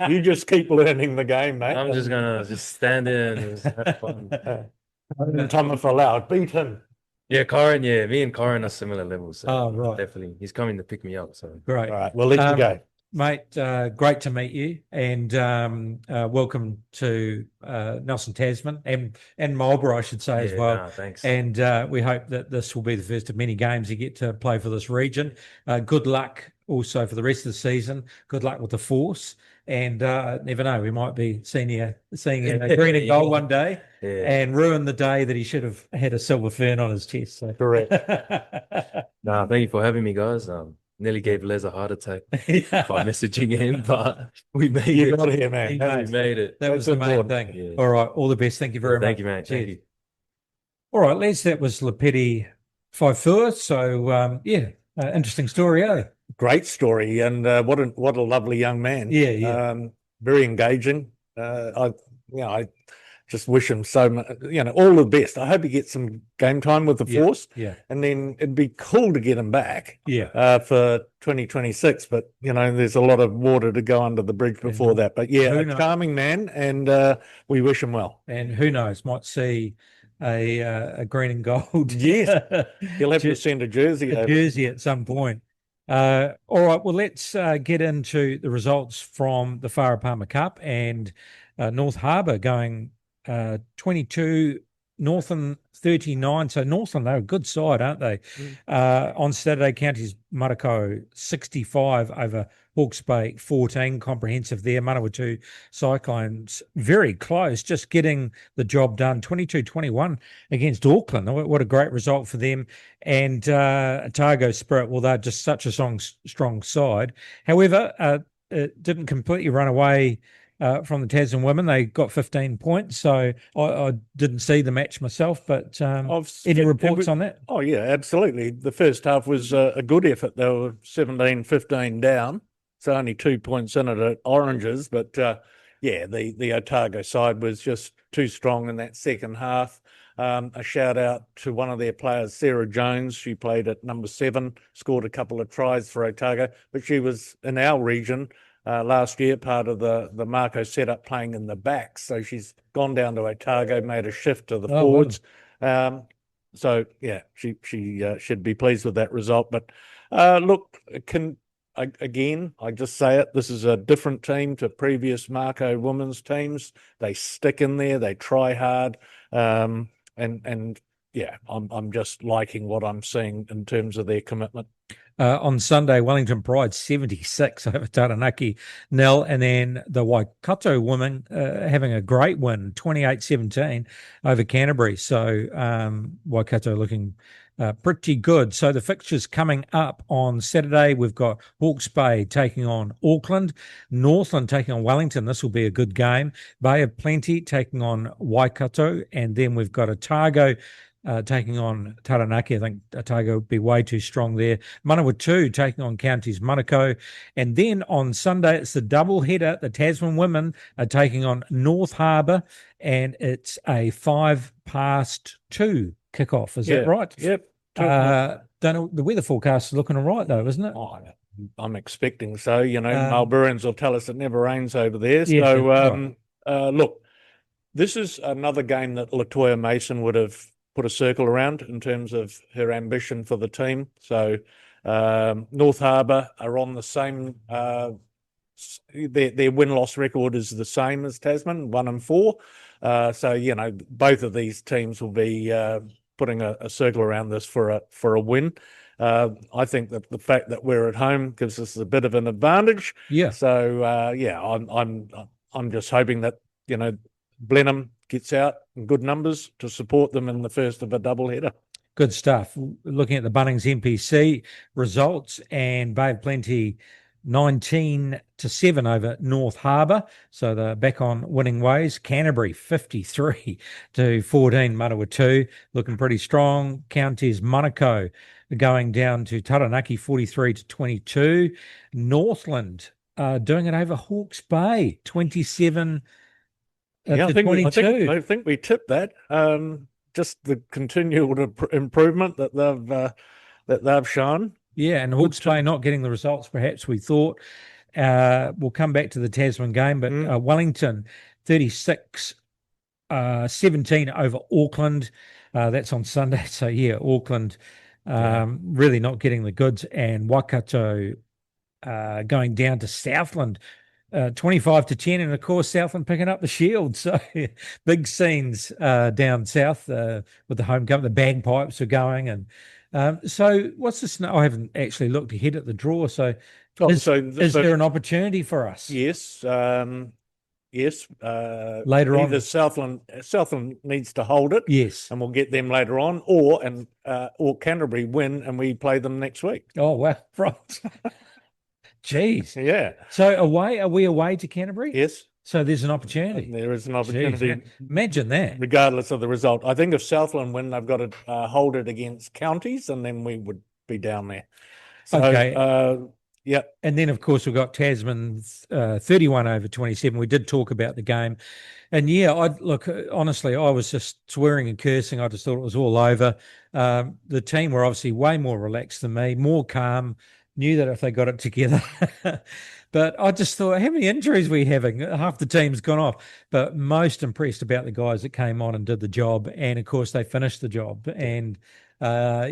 him. You just keep learning the game, mate. I'm just gonna stand there and just have fun. Time if allowed, beat him. Yeah, Corin. Yeah, me and Corin are similar levels. So Oh, right. definitely, he's coming to pick me up. So Great. All right, we'll let you go. Mate, great to meet you, and welcome to Nelson Tasman and Marlborough, I should say, as well. No, thanks. And we hope that this will be the first of many games you get to play for this region. Good luck also for the rest of the season. Good luck with the force, and never know, we might be seeing you green and gold one day, and ruin the day that he should have had a silver fern on his chest. So. Correct. No, thank you for having me, guys. Nearly gave Les a heart attack by messaging him, but we made it. You got here, man. We made it. That was the main thing. Yeah. All right, all the best. Thank you very much. Thank you, man. Thank you. All right, Les, that was Lopeti Faifua. So, interesting story, eh? Great story, and what a lovely young man. Yeah. Very engaging. I just wish him so much, all the best. I hope he gets some game time with the force. Yeah. And then it'd be cool to get him back. Yeah. For 2026, but there's a lot of water to go under the bridge before that. But yeah, a charming man, and we wish him well. And who knows, might see a green and gold. Yes, he'll have to send a jersey. A jersey at some point. All right, well, let's get into the results from the Farah Palmer Cup, and North Harbour going 22, Northern 39. So Northern, they're a good side, aren't they? On Saturday, Counties Mako 65 over Hawke's Bay 14, comprehensive there. Manawatu Cyclones very close, just getting the job done. 22-21 against Auckland. What a great result for them. And Otago Spirit, well, they're just such a strong side. However, it didn't completely run away from the Tasman women. They got 15 points. So I didn't see the match myself, but any reports on that? Oh, yeah, absolutely. The first half was a good effort. They were 17-15 down. So only 2 points in it at Oranges. But, the Otago side was just too strong in that second half. A shout out to one of their players, Sarah Jones. She played at number 7, scored a couple of tries for Otago, but she was in our region last year, part of the Mako setup, playing in the back. So she's gone down to Otago, made a shift to the forwards. Wow. She should be pleased with that result. But look, I just say it, this is a different team to previous Mako women's teams. They stick in there, they try hard. I'm just liking what I'm seeing in terms of their commitment. On Sunday, Wellington Pride 76 over Taranaki nil, and then the Waikato women having a great win, 28-17 over Canterbury. So Waikato looking pretty good. So the fixtures coming up on Saturday, we've got Hawke's Bay taking on Auckland, Northland taking on Wellington. This will be a good game. Bay of Plenty taking on Waikato, and then we've got Otago taking on Taranaki. I think Otago would be way too strong there. Manawatu taking on Counties Manukau. And then on Sunday, it's the double header. The Tasman women are taking on North Harbour, and it's a 2:05 kickoff. Is that right? Yep. Don't know. The weather forecast is looking all right, though, isn't it? Oh, I'm expecting so. Marlboroughians will tell us it never rains over there. Yes, So, look, this is another game that Latoya Mason would have put a circle around in terms of her ambition for the team. So North Harbour are on the same, their win-loss record is the same as Tasman, 1-4. So, you know, both of these teams will be putting a circle around this for a win. I think that the fact that we're at home gives us a bit of an advantage. Yeah. So yeah, I'm just hoping that, you know, Blenheim gets out in good numbers to support them in the first of a doubleheader. Good stuff. Looking at the Bunnings NPC results, and Bay of Plenty 19-7 over North Harbour. So they're back on winning ways. Canterbury 53-14, Manawa 2, looking pretty strong. Counties Manukau going down to Taranaki 43-22. Northland doing it over Hawke's Bay 27 Yeah, to 22. I think we tipped that. Just the continual improvement that they've shown. Yeah, and Hawke's Bay not getting the results perhaps we thought. We'll come back to the Tasman game, but Wellington 36-17 over Auckland. That's on Sunday. So yeah, Auckland really not getting the goods, and Waikato going down to Southland 25-10, and of course Southland picking up the shield. So big scenes down south with the homecoming. The bagpipes are going, and so what's this? I haven't actually looked ahead at the draw. So is there an opportunity for us? Yes, yes. Later on, either Southland needs to hold it. Yes, and we'll get them later on, or Canterbury win and we play them next week. Oh wow, right. Jeez. Yeah. So are we away to Canterbury? Yes. So there's an opportunity. There is an opportunity. Jeez, imagine that. Regardless of the result. I think if Southland win, they've got to hold it against counties, and then we would be down there. So, okay. Yeah. And then, of course, we've got Tasman 31 over 27. We did talk about the game. And yeah, honestly, I was just swearing and cursing. I just thought it was all over. The team were obviously way more relaxed than me, more calm. Knew that if they got it together. But I just thought, how many injuries are we having? Half the team's gone off. But most impressed about the guys that came on and did the job. And, of course, they finished the job. And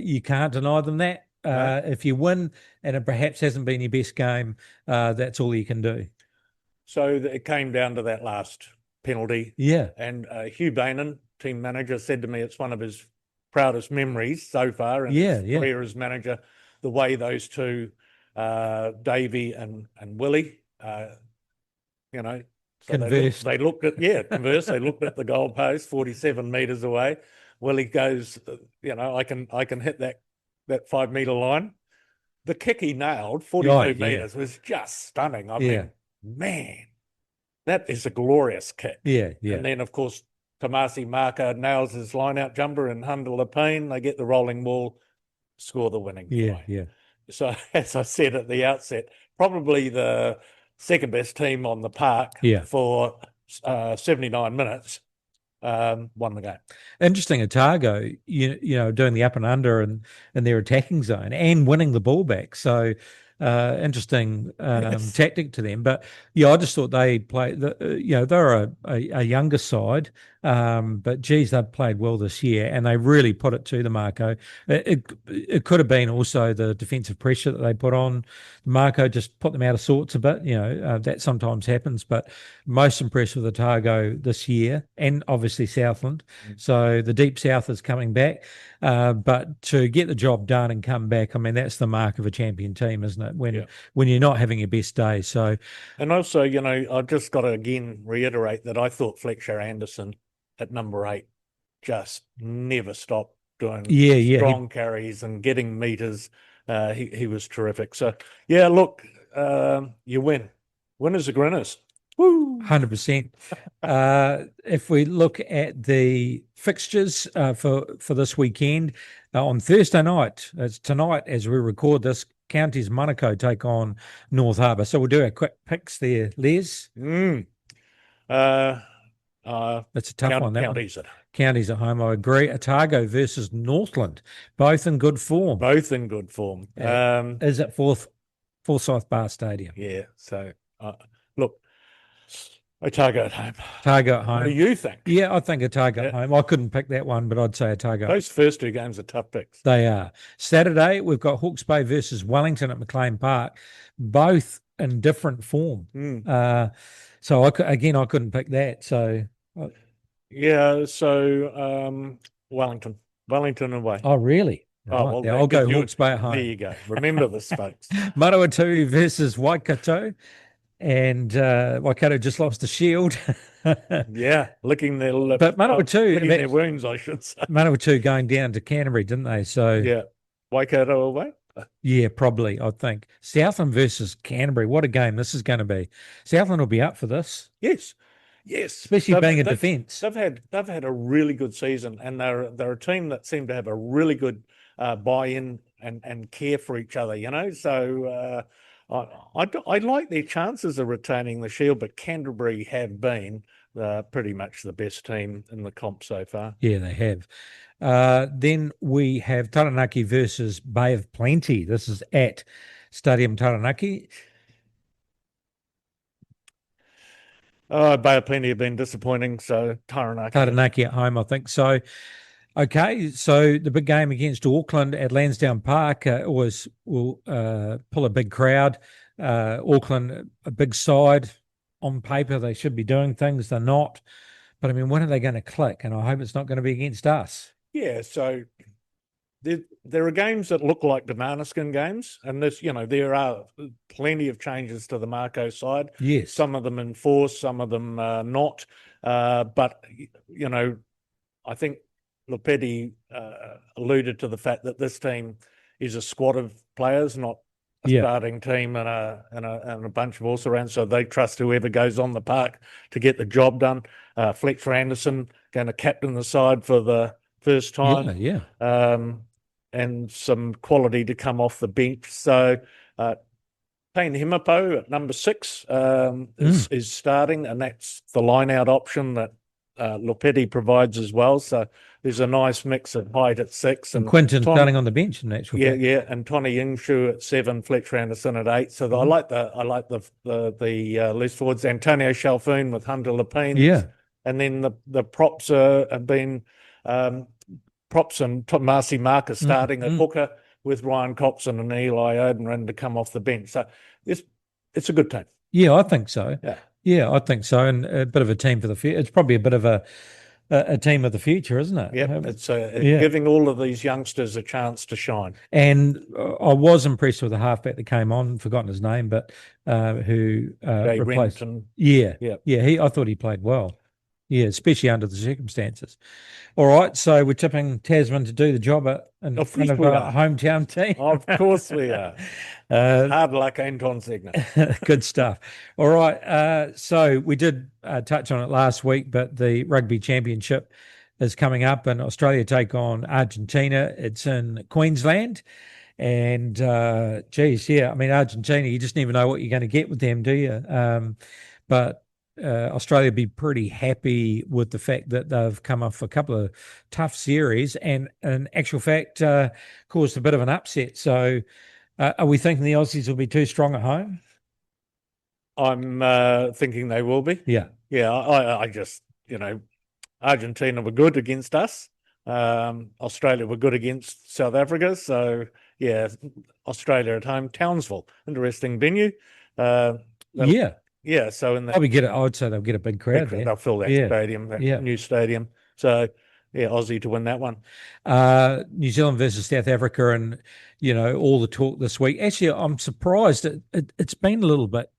you can't deny them that. If you win and it perhaps hasn't been your best game, that's all you can do. So it came down to that last penalty. Yeah. And Hugh Bainan, team manager, said to me it's one of his proudest memories so far in his career as manager. The way those two, Davey and Willie, you know, so conversed. They looked at They looked at the goalpost, 47 meters away. Willie goes, you know, I can hit that 5 meter line. The kick he nailed, 42 meters, was just stunning. I mean, man, that is a glorious kick. Yeah, yeah. And then of course Tasman Mako nails his line out jumper and Hunter Lepine. They get the rolling ball. Score the winning try. Yeah. So as I said at the outset, probably the second best team on the park for 79 minutes won the game. Interesting, Otago, you know, doing the up and under and their attacking zone and winning the ball back. So interesting tactic to them. But yeah, I just thought they played. They're a younger side, but geez, they've played well this year, and they really put it to the Mako. It could have been also the defensive pressure that they put on Mako, just put them out of sorts a bit. You know, that sometimes happens. But most impressed with Otago this year, and obviously Southland. So the Deep South is coming back. But to get the job done and come back, I mean, that's the mark of a champion team, isn't it? When you're not having your best day. So, and also, you know, I've just got to again reiterate that I thought Fletcher Anderson at number 8 just never stopped doing strong carries and getting meters. He was terrific. So yeah, look, you win. Winners are grinners. Woo! 100%. If we look at the fixtures for this weekend, on Thursday night, it's tonight as we record this, Counties Manukau take on North Harbour. So we'll do our quick picks there, Les. That's a tough one. Counties at home, I agree. Otago versus Northland, both in good form. Is at Forsyth Bar Stadium. Yeah. So look, Otago at home. Otago at home. What do you think? Yeah, I think Otago at home. I couldn't pick that one, but I'd say Otago. Those first two games are tough picks. They are. Saturday, we've got Hawke's Bay versus Wellington at McLean Park, both in different form. So I couldn't pick that. So Yeah, so Wellington away. Oh, really? Oh, Right. well, Now I'll go you- Hawke's Bay at There home. you go. Remember this, folks. Manawatu versus Waikato, and Waikato just lost the shield. Yeah, licking their lips. But Manawatu, licking their wounds, I should say. Manawatu going down to Canterbury, didn't they? So Yeah, Waikato away. yeah, probably, I think. Southland versus Canterbury. What a game this is going to be. Southland will be up for this, Yes, especially being a defence. They've had a really good season, and they're a team that seem to have a really good buy-in and care for each other. You know, so I like their chances of retaining the Shield, but Canterbury have been pretty much the best team in the comp so far. Yeah, they have. Then we have Taranaki versus Bay of Plenty. This is at Stadium Taranaki. Bay of Plenty have been disappointing, so Taranaki at home, I think. So, okay, so the big game against Auckland at Lansdowne Park will pull a big crowd. Auckland, a big side. On paper, they should be doing things. They're not. But, I mean, when are they going to click? And I hope it's not going to be against us. Yeah, so there are games that look like banana skin games, and there are plenty of changes to the Mako side. Yes. Some of them enforced, some of them not. But I think Lopeti alluded to the fact that this team is a squad of players, not a starting team and a bunch of also-rans. So they trust whoever goes on the park to get the job done. Fletcher Anderson going to captain the side for the first time. Yeah. And some quality to come off the bench. So Payne Himapo at number 6 is starting, and that's the line-out option that Lopeti provides as well. So there's a nice mix of height at 6. And Quinton starting on the bench in actual fact. Yeah, and Tony Ingshu at 7, Fletcher Anderson at 8. So I like the loose forwards. Antonio Chalfoun with Hunter Lepine. Yeah. And then the props have been props and Marcy Marcus starting at hooker with Ryan Copson and Eli Odenrin to come off the bench. So it's a good team. Yeah, I think so. Yeah, I think so. And a bit of a team for the future. It's probably a bit of a team of the future, isn't it? Yeah, it's giving all of these youngsters a chance to shine. And I was impressed with the halfback that came on, forgotten his name, but who replaced. Renton. Yeah. I thought he played well. Yeah, especially under the circumstances. All right, so we're tipping Tasman to do the job in front of our hometown team. Of course we are. Hard luck, Anton Segner. Good stuff. All right, so we did touch on it last week, but the Rugby Championship is coming up, and Australia take on Argentina. It's in Queensland. And, Argentina, you just never know what you're going to get with them, do you? But Australia be pretty happy with the fact that they've come off a couple of tough series and in actual fact caused a bit of an upset. So are we thinking the Aussies will be too strong at home? I'm thinking they will be. Yeah. I just, Argentina were good against us. Australia were good against South Africa. So, yeah, Australia at home. Townsville, interesting venue. Yeah, so in that, I would say they'll get a big crowd there. They'll fill that stadium, new stadium. So, yeah, Aussie to win that one. New Zealand versus South Africa, and all the talk this week. Actually, I'm surprised it's been a little bit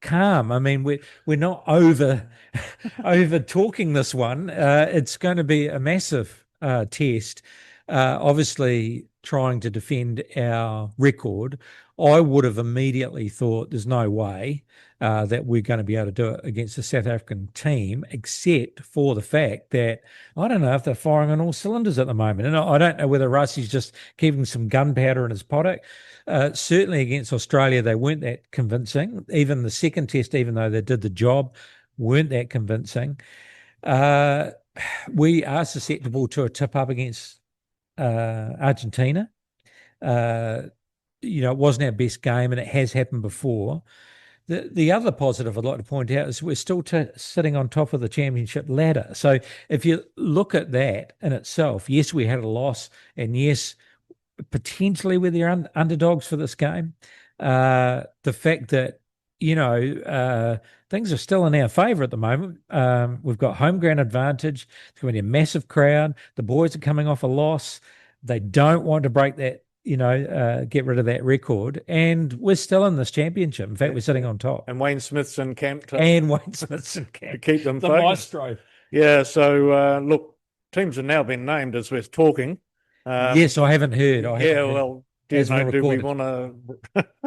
calm. I mean, we're not over talking this one. It's going to be a massive test. Obviously, trying to defend our record. I would have immediately thought there's no way that we're going to be able to do it against the South African team, except for the fact that I don't know if they're firing on all cylinders at the moment. And I don't know whether Russie's just keeping some gunpowder in his pocket. Certainly against Australia, they weren't that convincing. Even the second test, even though they did the job, weren't that convincing. We are susceptible to a tip-up against Argentina. It wasn't our best game, and it has happened before. The other positive I'd like to point out is we're still sitting on top of the championship ladder. So if you look at that in itself, yes, we had a loss, and yes, potentially we're the underdogs for this game. The fact that things are still in our favour at the moment. We've got home ground advantage. It's going to be a massive crowd. The boys are coming off a loss. They don't want to break that, get rid of that record. And we're still in this championship. In fact, we're sitting on top. And Wayne Smith's in camp too. And Wayne Smith's in camp. To keep them The focused. maestro. Yeah, so look, teams have now been named as we're talking. Yes, I haven't heard. Well, do we want to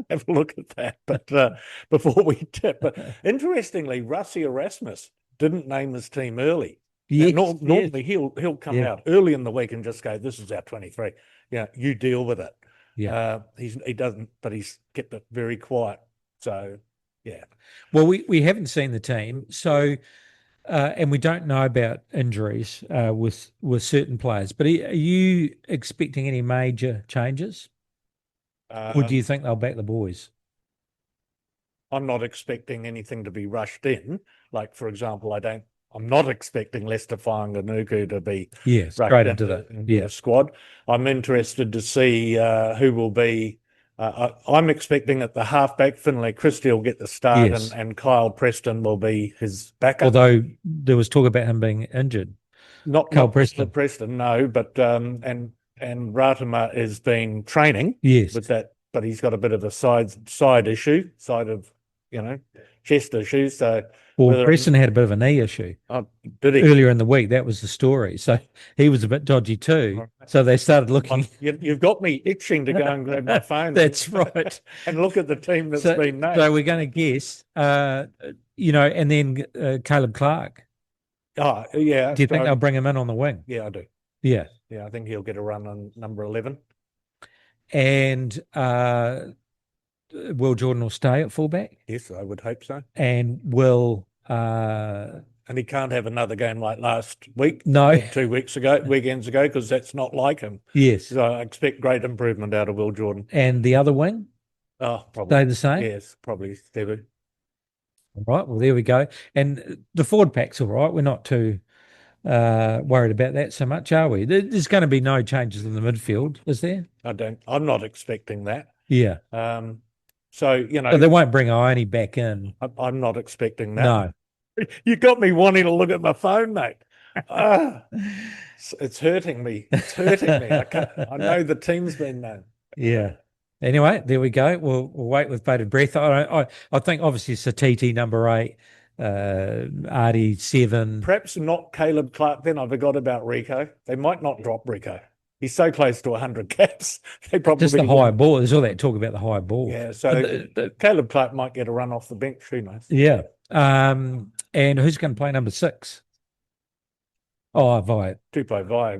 have a look at that? But before we tip, but interestingly, Rusty Erasmus didn't name his team early. Yes, normally he'll come out early in the week and just go, "This is our 23. Yeah, you deal with it." Yeah, he doesn't, but he's kept it very quiet. So yeah. Well, we haven't seen the team, so and we don't know about injuries with certain players. But are you expecting any major changes? Or do you think they'll back the boys? I'm not expecting anything to be rushed in. Like, for example, I'm not expecting Lester Whanganuku to be straight into the squad. I'm interested to see who will be. I'm expecting at the halfback, Finlay Christie will get the start, and Kyle Preston will be his backup. Although there was talk about him being injured. Not Preston, no, but and Ratama has been training with that, but he's got a bit of a side issue, chest issue. So Preston had a bit of a knee issue. Did he? Earlier in the week, that was the story. So he was a bit dodgy too. So they started looking. You've got me itching to go and grab my phone. That's right. And look at the team that's been named. So we're going to guess, and then Caleb Clark. Oh, yeah. Do you think they'll bring him in on the wing? Yeah, I do. Yeah. Yeah, I think he'll get a run on number 11. And Will Jordan will stay at fullback? Yes, I would hope so. And will... and he can't have another game like last week. No. 2 weekends ago, because that's not like him. Yes. So I expect great improvement out of Will Jordan. And the other wing? Oh, probably. Stay the same? Yes, probably. Stevie. All right, well, there we go. And the forward pack's all right. We're not too worried about that so much, are we? There's going to be no changes in the midfield, is there? I'm not expecting that. Yeah. So they won't bring Ione back in. I'm not expecting that. No. You got me wanting to look at my phone, mate. It's hurting me. It's hurting me. I know the team's been known. Yeah. Anyway, there we go. We'll wait with bated breath. I think obviously Satiti number 8, Artie 7. Perhaps not Caleb Clark. Then I forgot about Rico. They might not drop Rico. He's so close to 100 caps. They probably just the high ball. There's all that talk about the high ball. Yeah. So Caleb Clark might get a run off the bench. Who knows? Yeah. And who's going to play number 6? Oh, Vi. Tupou Vi.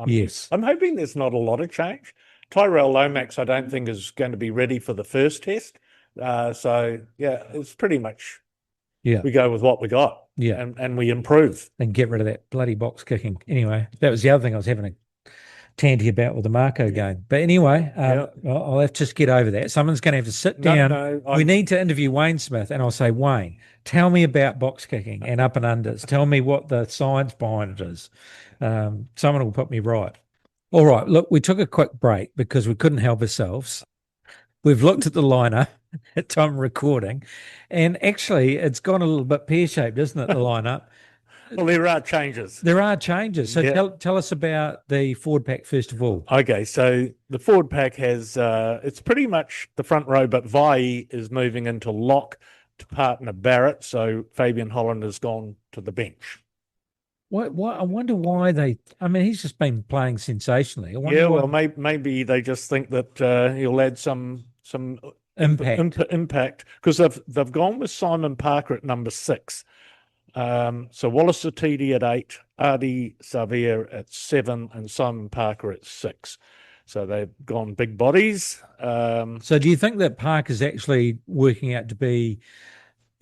Yes. I'm hoping there's not a lot of change. Tyrell Lomax, I don't think, is going to be ready for the first test. So, yeah, it's pretty much we go with what we got. Yeah. And we improve. And get rid of that bloody box kicking. Anyway, that was the other thing I was having a tanty about with the Mako game. But anyway, I'll have to just get over that. Someone's going to have to sit down. We need to interview Wayne Smith, and I'll say, Wayne, tell me about box kicking and up and unders. Tell me what the science behind it is. Someone will put me right. All right, look, we took a quick break because we couldn't help ourselves. We've looked at the lineup at time recording, and actually it's gone a little bit pear-shaped, isn't it, the lineup? Well, there are changes. There are changes. So tell us about the forward pack first of all. Okay, so the forward pack has, it's pretty much the front row, but Vai is moving into lock to partner Barrett, so Fabian Holland has gone to the bench. What I wonder why he's just been playing sensationally. Maybe they just think that he'll add some impact because they've gone with Simon Parker at number 6. So Wallace Atiti at 8, Artie Xavier at 7, and Simon Parker at 6. So they've gone big bodies. So do you think that Parker's actually working out to be,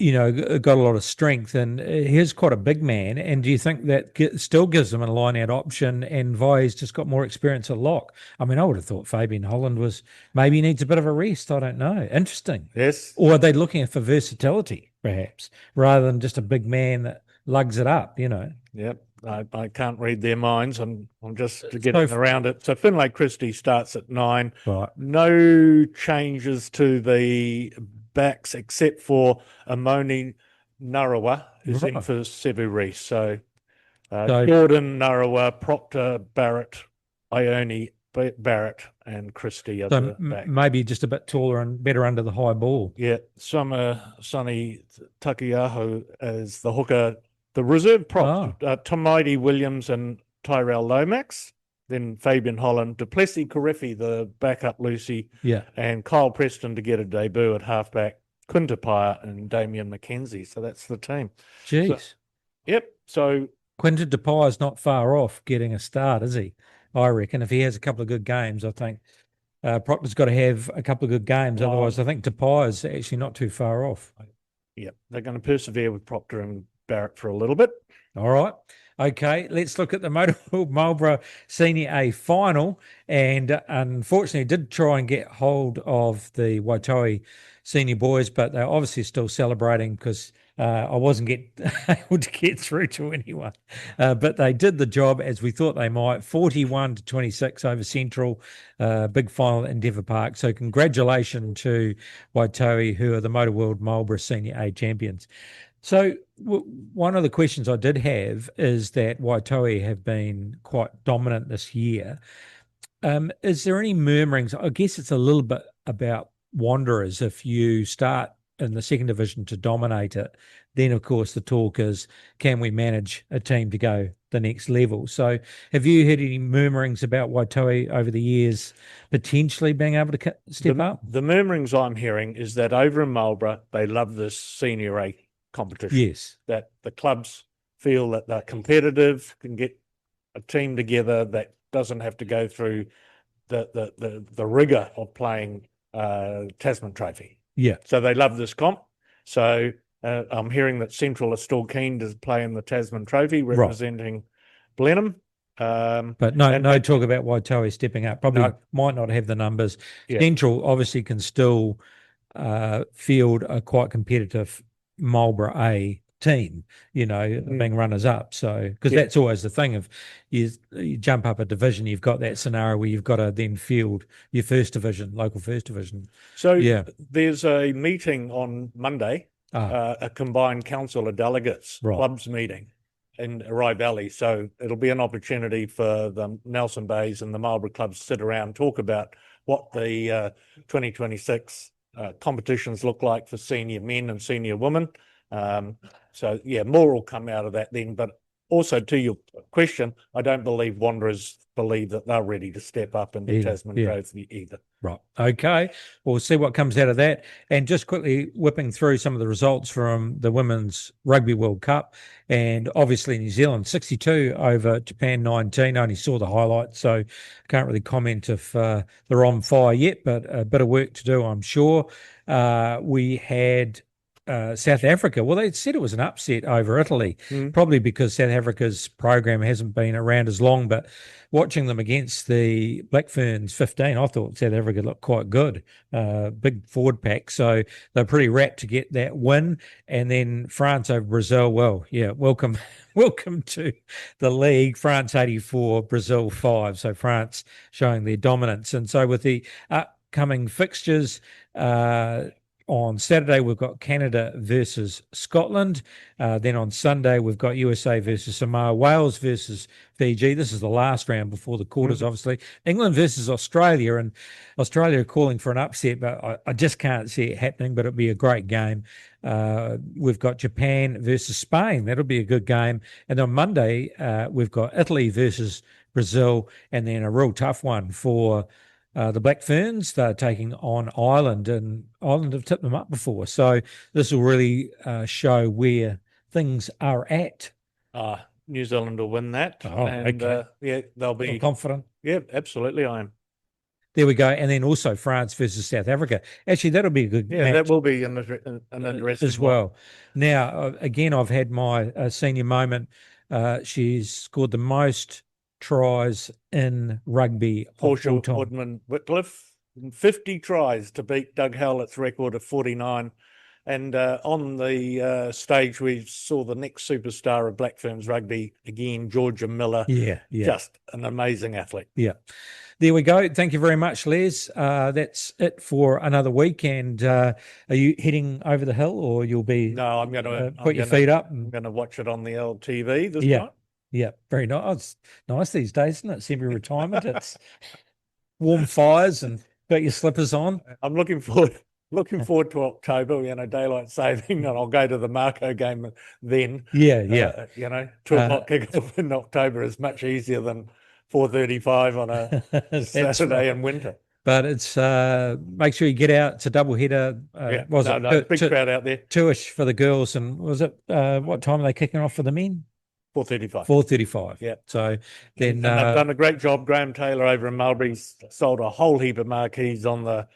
got a lot of strength, and he's quite a big man, and do you think that still gives him a line-out option, and Vai's just got more experience at lock? I mean, I would have thought Fabian Holland maybe needs a bit of a rest. I don't know. Interesting. Yes. Or are they looking for versatility, perhaps, rather than just a big man that lugs it up, Yep. I can't read their minds. I'm just getting around it. So Finlay Christie starts at 9. Right. No changes to the backs except for Amoni Narawa is in Right. for Sevu Reece. So So- Jordan, Narawa, Proctor, Barrett, Ione, Barrett, and Christie are So the back. maybe just a bit taller and better under the high ball. Yeah, Sonny Takiaho as the hooker. The reserve props, Tomaidi Williams and Tyrell Lomax. Then Fabian Holland, Duplessis Karifi, the backup Lucy, Yeah. and Kyle Preston to get a debut at halfback, Quintapire and Damien McKenzie. So that's the team. Jeez. Yep. So Quinton Depire's not far off getting a start, is he? I reckon if he has a couple of good games, I think Proctor's got to have a couple of good games. Otherwise, I think Depire's actually not too far off. Yep, they're going to persevere with Proctor and Barrett for a little bit. All right. Okay, let's look at the Marlborough Senior A Final, and unfortunately did try and get hold of the Waitoa Senior boys, but they're obviously still celebrating because I wasn't able to get through to anyone. But they did the job as we thought they might, 41-26 over Central, big final at Endeavour Park. So congratulations to Waitoa, who are the Motor World Marlborough Senior A champions. So one of the questions I did have is that Waitoa have been quite dominant this year. Is there any murmurings? I guess it's a little bit about Wanderers. If you start in the second division to dominate it, then of course the talk is, can we manage a team to go the next level? So have you heard any murmurings about Waitoa over the years potentially being able to step up? The murmurings I'm hearing is that over in Marlborough, they love this Senior A competition. Yes. That the clubs feel that they're competitive, can get a team together that doesn't have to go through the rigor of playing Tasman Trophy. Yeah. So they love this comp. So I'm hearing that Central are still keen to play in the Tasman Trophy representing Blenheim. But no talk about Waitoa stepping up. Probably might not have the numbers. Yeah. Central obviously can still field a quite competitive Marlborough A team, being runners up. So because that's always the thing, if you jump up a division, you've got that scenario where you've got to then field your local first division. So there's a meeting on Monday, a combined council of delegates clubs meeting in Rye Valley. So it'll be an opportunity for the Nelson Bays and the Marlborough clubs to sit around, talk about what the 2026 competitions look like for senior men and senior women. So more will come out of that then. But also to your question, I don't believe Wanderers believe that they're ready to step up into Tasman Trophy either. Right. Okay. We'll see what comes out of that. And just quickly whipping through some of the results from the Women's Rugby World Cup. And obviously New Zealand 62 over Japan 19. I only saw the highlights, so can't really comment if they're on fire yet, but a bit of work to do, I'm sure. We had South Africa. Well, they said it was an upset over Italy, probably because South Africa's program hasn't been around as long. But watching them against the Black Ferns 15, I thought South Africa looked quite good. Big forward pack. So they're pretty rapt to get that win. And then France over Brazil. Well, welcome to the league. France 84, Brazil 5. So France showing their dominance. And so with the upcoming fixtures, on Saturday, we've got Canada versus Scotland. Then on Sunday, we've got USA versus Samoa, Wales versus Fiji. This is the last round before the quarters, obviously. England versus Australia, and Australia are calling for an upset, but I just can't see it happening, but it'll be a great game. We've got Japan versus Spain. That'll be a good game. And on Monday, we've got Italy versus Brazil, and then a real tough one for the Black Ferns. They're taking on Ireland, and Ireland have tipped them up before. So this will really show where things are at. New Zealand will win that. Okay. They'll be confident. Yeah, absolutely, I am. There we go. And then also France versus South Africa. Actually, that'll be a good match. That will be an interesting as well. Now, again, I've had my senior moment. She's scored the most tries in rugby Portia of all time. Woodman Whitcliffe, 50 tries to beat Doug Howlett's record of 49. And on the stage, we saw the next superstar of Black Ferns rugby again, Georgia Miller. Yeah. Just an amazing athlete. Yeah. There we go. Thank you very much, Les. That's it for another week. And are you heading over the hill, or you'll be? No, I'm going to put your feet up. I'm going to watch it on the LTV this time. Yeah, very nice. Nice these days, isn't it? Semi-retirement. It's warm fires and got your slippers on. I'm looking forward to October, daylight saving, and I'll go to the Mako game then. Yeah. 2 o'clock kickoff in October is much easier than 4:35 on a Saturday in winter. But it's make sure you get out. It's a double header. Big crowd out there. 2ish for the girls, and was it what time are they kicking off for the men? 4:35. 4:35. Yeah. So then and they've done a great job. Graham Taylor over in Marlborough's sold a whole heap of marquees on the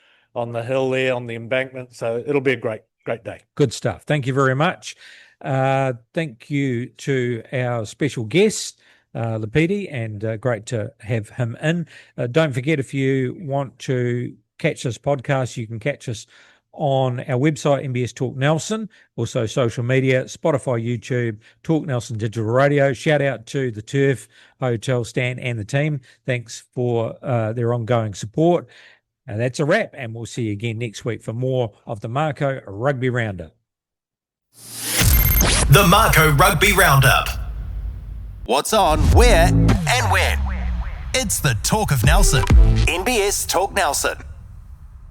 hill there, on the embankment. So it'll be a great day. Good stuff. Thank you very much. Thank you to our special guest, Lopeti, and great to have him in. Don't forget, if you want to catch this podcast, you can catch us on our website, MBS Talk Nelson, also social media, Spotify, YouTube, Talk Nelson Digital Radio. Shout out to the Turf Hotel, Stan, and the team. Thanks for their ongoing support. And that's a wrap, and we'll see you again next week for more of the Mako Rugby Roundup. The Mako Rugby Roundup. What's on, where, and when. It's the Talk of Nelson. NBS Talk Nelson.